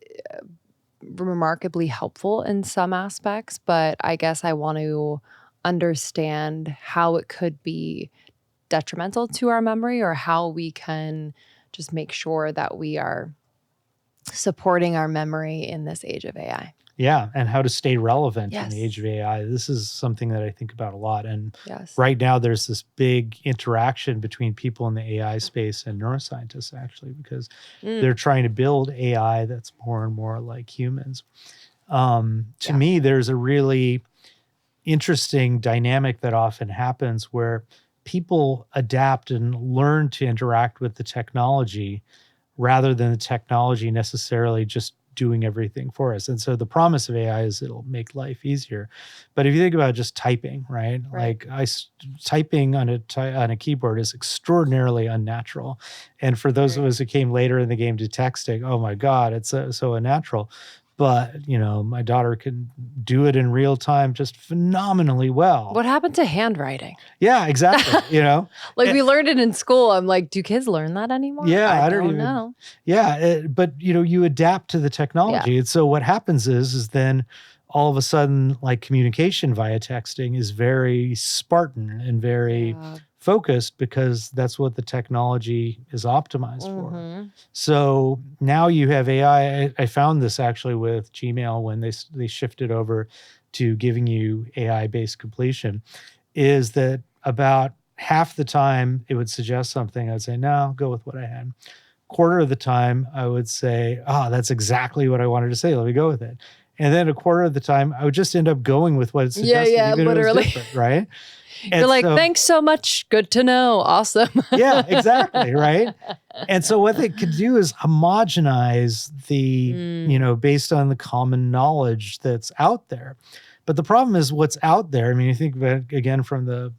remarkably helpful in some aspects, but I guess I want to understand how it could be detrimental to our memory or how we can just make sure that we are supporting our memory in this age of AI. Yeah, and how to stay relevant in the age of AI. This is something that I think about a lot. And Yes. right now, there's this big interaction between people in the AI space and neuroscientists, actually, because they're trying to build AI that's more and more like humans. To me, there's a really interesting dynamic that often happens where people adapt and learn to interact with the technology rather than the technology necessarily just doing everything for us. And so the promise of AI is it'll make life easier. But if you think about just typing, right? Like typing on a keyboard is extraordinarily unnatural. And for those of us who came later in the game to texting, oh my God, it's so unnatural. But, my daughter can do it in real time just phenomenally well. What happened to handwriting? Yeah, exactly. We learned it in school. I'm like, do kids learn that anymore? Yeah, I don't know. Yeah, but you adapt to the technology. Yeah. And so what happens is then all of a sudden, like communication via texting is very Spartan and very focused because that's what the technology is optimized for. So now you have AI. I found this actually with Gmail when they shifted over to giving you AI-based completion, is that about half the time it would suggest something, I'd say, no, go with what I had. Quarter of the time I would say, that's exactly what I wanted to say. Let me go with it. And then a quarter of the time I would just end up going with what it suggested. Yeah, even literally. If it was different, right? And you're like, thanks so much. Good to know. Awesome. Yeah, exactly. Right. And so what they could do is homogenize the, based on the common knowledge that's out there. But the problem is what's out there. I mean, you think about it again from the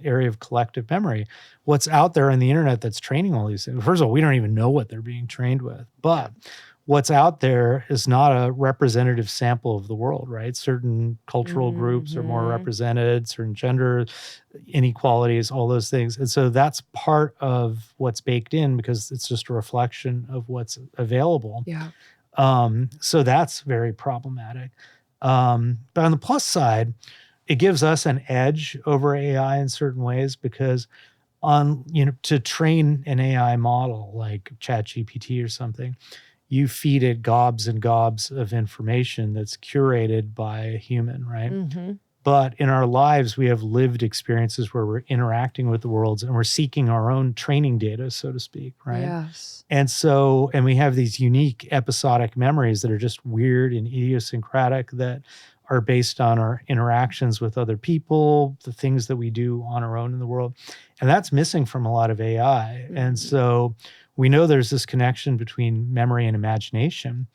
area of collective memory, what's out there on the internet that's training all these things. First of all, we don't even know what they're being trained with, but what's out there is not a representative sample of the world, right? Certain cultural groups are more represented, certain gender inequalities, all those things. And so that's part of what's baked in because it's just a reflection of what's available. Yeah. So that's very problematic. But on the plus side, it gives us an edge over AI in certain ways because to train an AI model like ChatGPT or something, you feed it gobs and gobs of information that's curated by a human, right? But in our lives, we have lived experiences where we're interacting with the worlds and we're seeking our own training data, so to speak, right? Yes. And we have these unique episodic memories that are just weird and idiosyncratic that are based on our interactions with other people, the things that we do on our own in the world. And that's missing from a lot of AI. And so we know there's this connection between memory and imagination.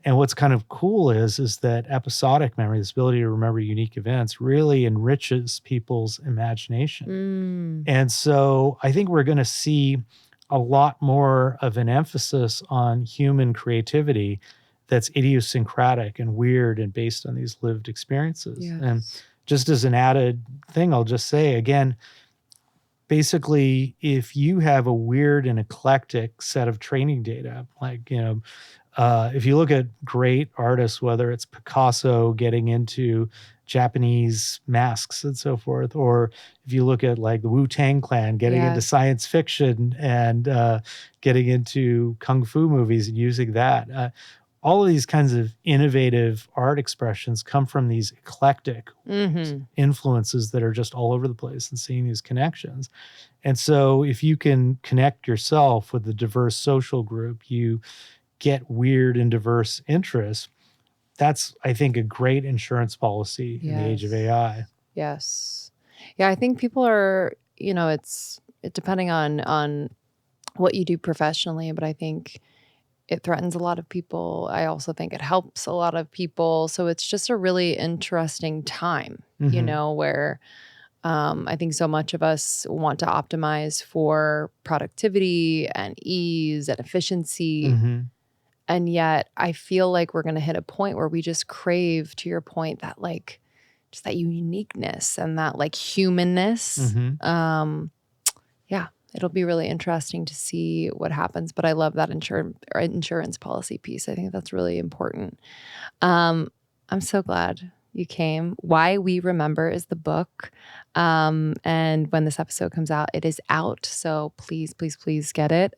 And what's kind of cool is that episodic memory, this ability to remember unique events, really enriches people's imagination. And so I think we're going to see a lot more of an emphasis on human creativity that's idiosyncratic and weird and based on these lived experiences. Yes. And just as an added thing, I'll just say again, basically, if you have a weird and eclectic set of training data, like, if you look at great artists, whether it's Picasso getting into Japanese masks and so forth, or if you look at like the Wu-Tang Clan getting into Yes. science fiction and getting into kung fu movies and using that, all of these kinds of innovative art expressions come from these eclectic influences that are just all over the place and seeing these connections. And so if you can connect yourself with a diverse social group, you get weird and diverse interests. That's, I think, a great insurance policy in the age of AI. Yes. Yeah, I think people are, it's depending on what you do professionally, but I think it threatens a lot of people. I also think it helps a lot of people. So it's just a really interesting time, where I think so much of us want to optimize for productivity and ease and efficiency. And yet I feel like we're going to hit a point where we just crave, to your point, that like just that uniqueness and that like humanness. Yeah, it'll be really interesting to see what happens. But I love that insurance policy piece. I think that's really important. I'm so glad you came. Why We Remember is the book. And when this episode comes out, it is out. So please, please, please get it.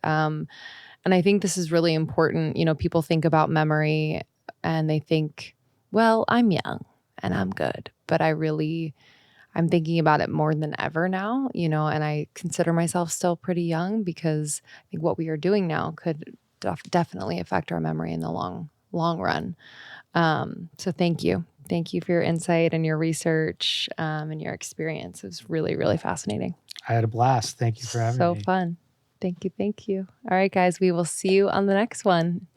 And I think this is really important. People think about memory and they think, well, I'm young and I'm good. But I'm thinking about it more than ever now, and I consider myself still pretty young because I think what we are doing now could definitely affect our memory in the long run. So thank you. Thank you for your insight and your research and your experience. It was really, really fascinating. I had a blast. Thank you for having me. So fun. Thank you. Thank you. All right, guys, we will see you on the next one.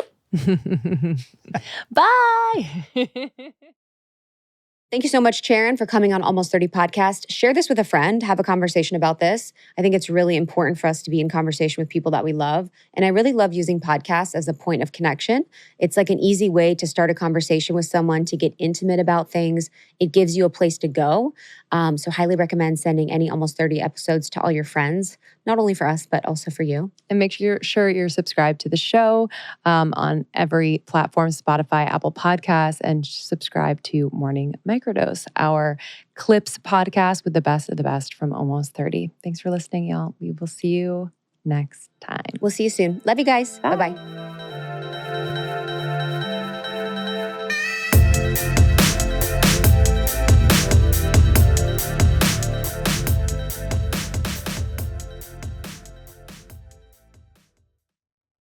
Bye. Thank you so much, Charan, for coming on Almost 30 podcast. Share this with a friend. Have a conversation about this. I think it's really important for us to be in conversation with people that we love. And I really love using podcasts as a point of connection. It's like an easy way to start a conversation with someone, to get intimate about things. It gives you a place to go. So highly recommend sending any Almost 30 episodes to all your friends, not only for us, but also for you. And make sure you're subscribed to the show on every platform, Spotify, Apple Podcasts, and subscribe to Morning Microdose, our clips podcast with the best of the best from Almost 30. Thanks for listening, y'all. We will see you next time. We'll see you soon. Love you guys. Bye. Bye-bye.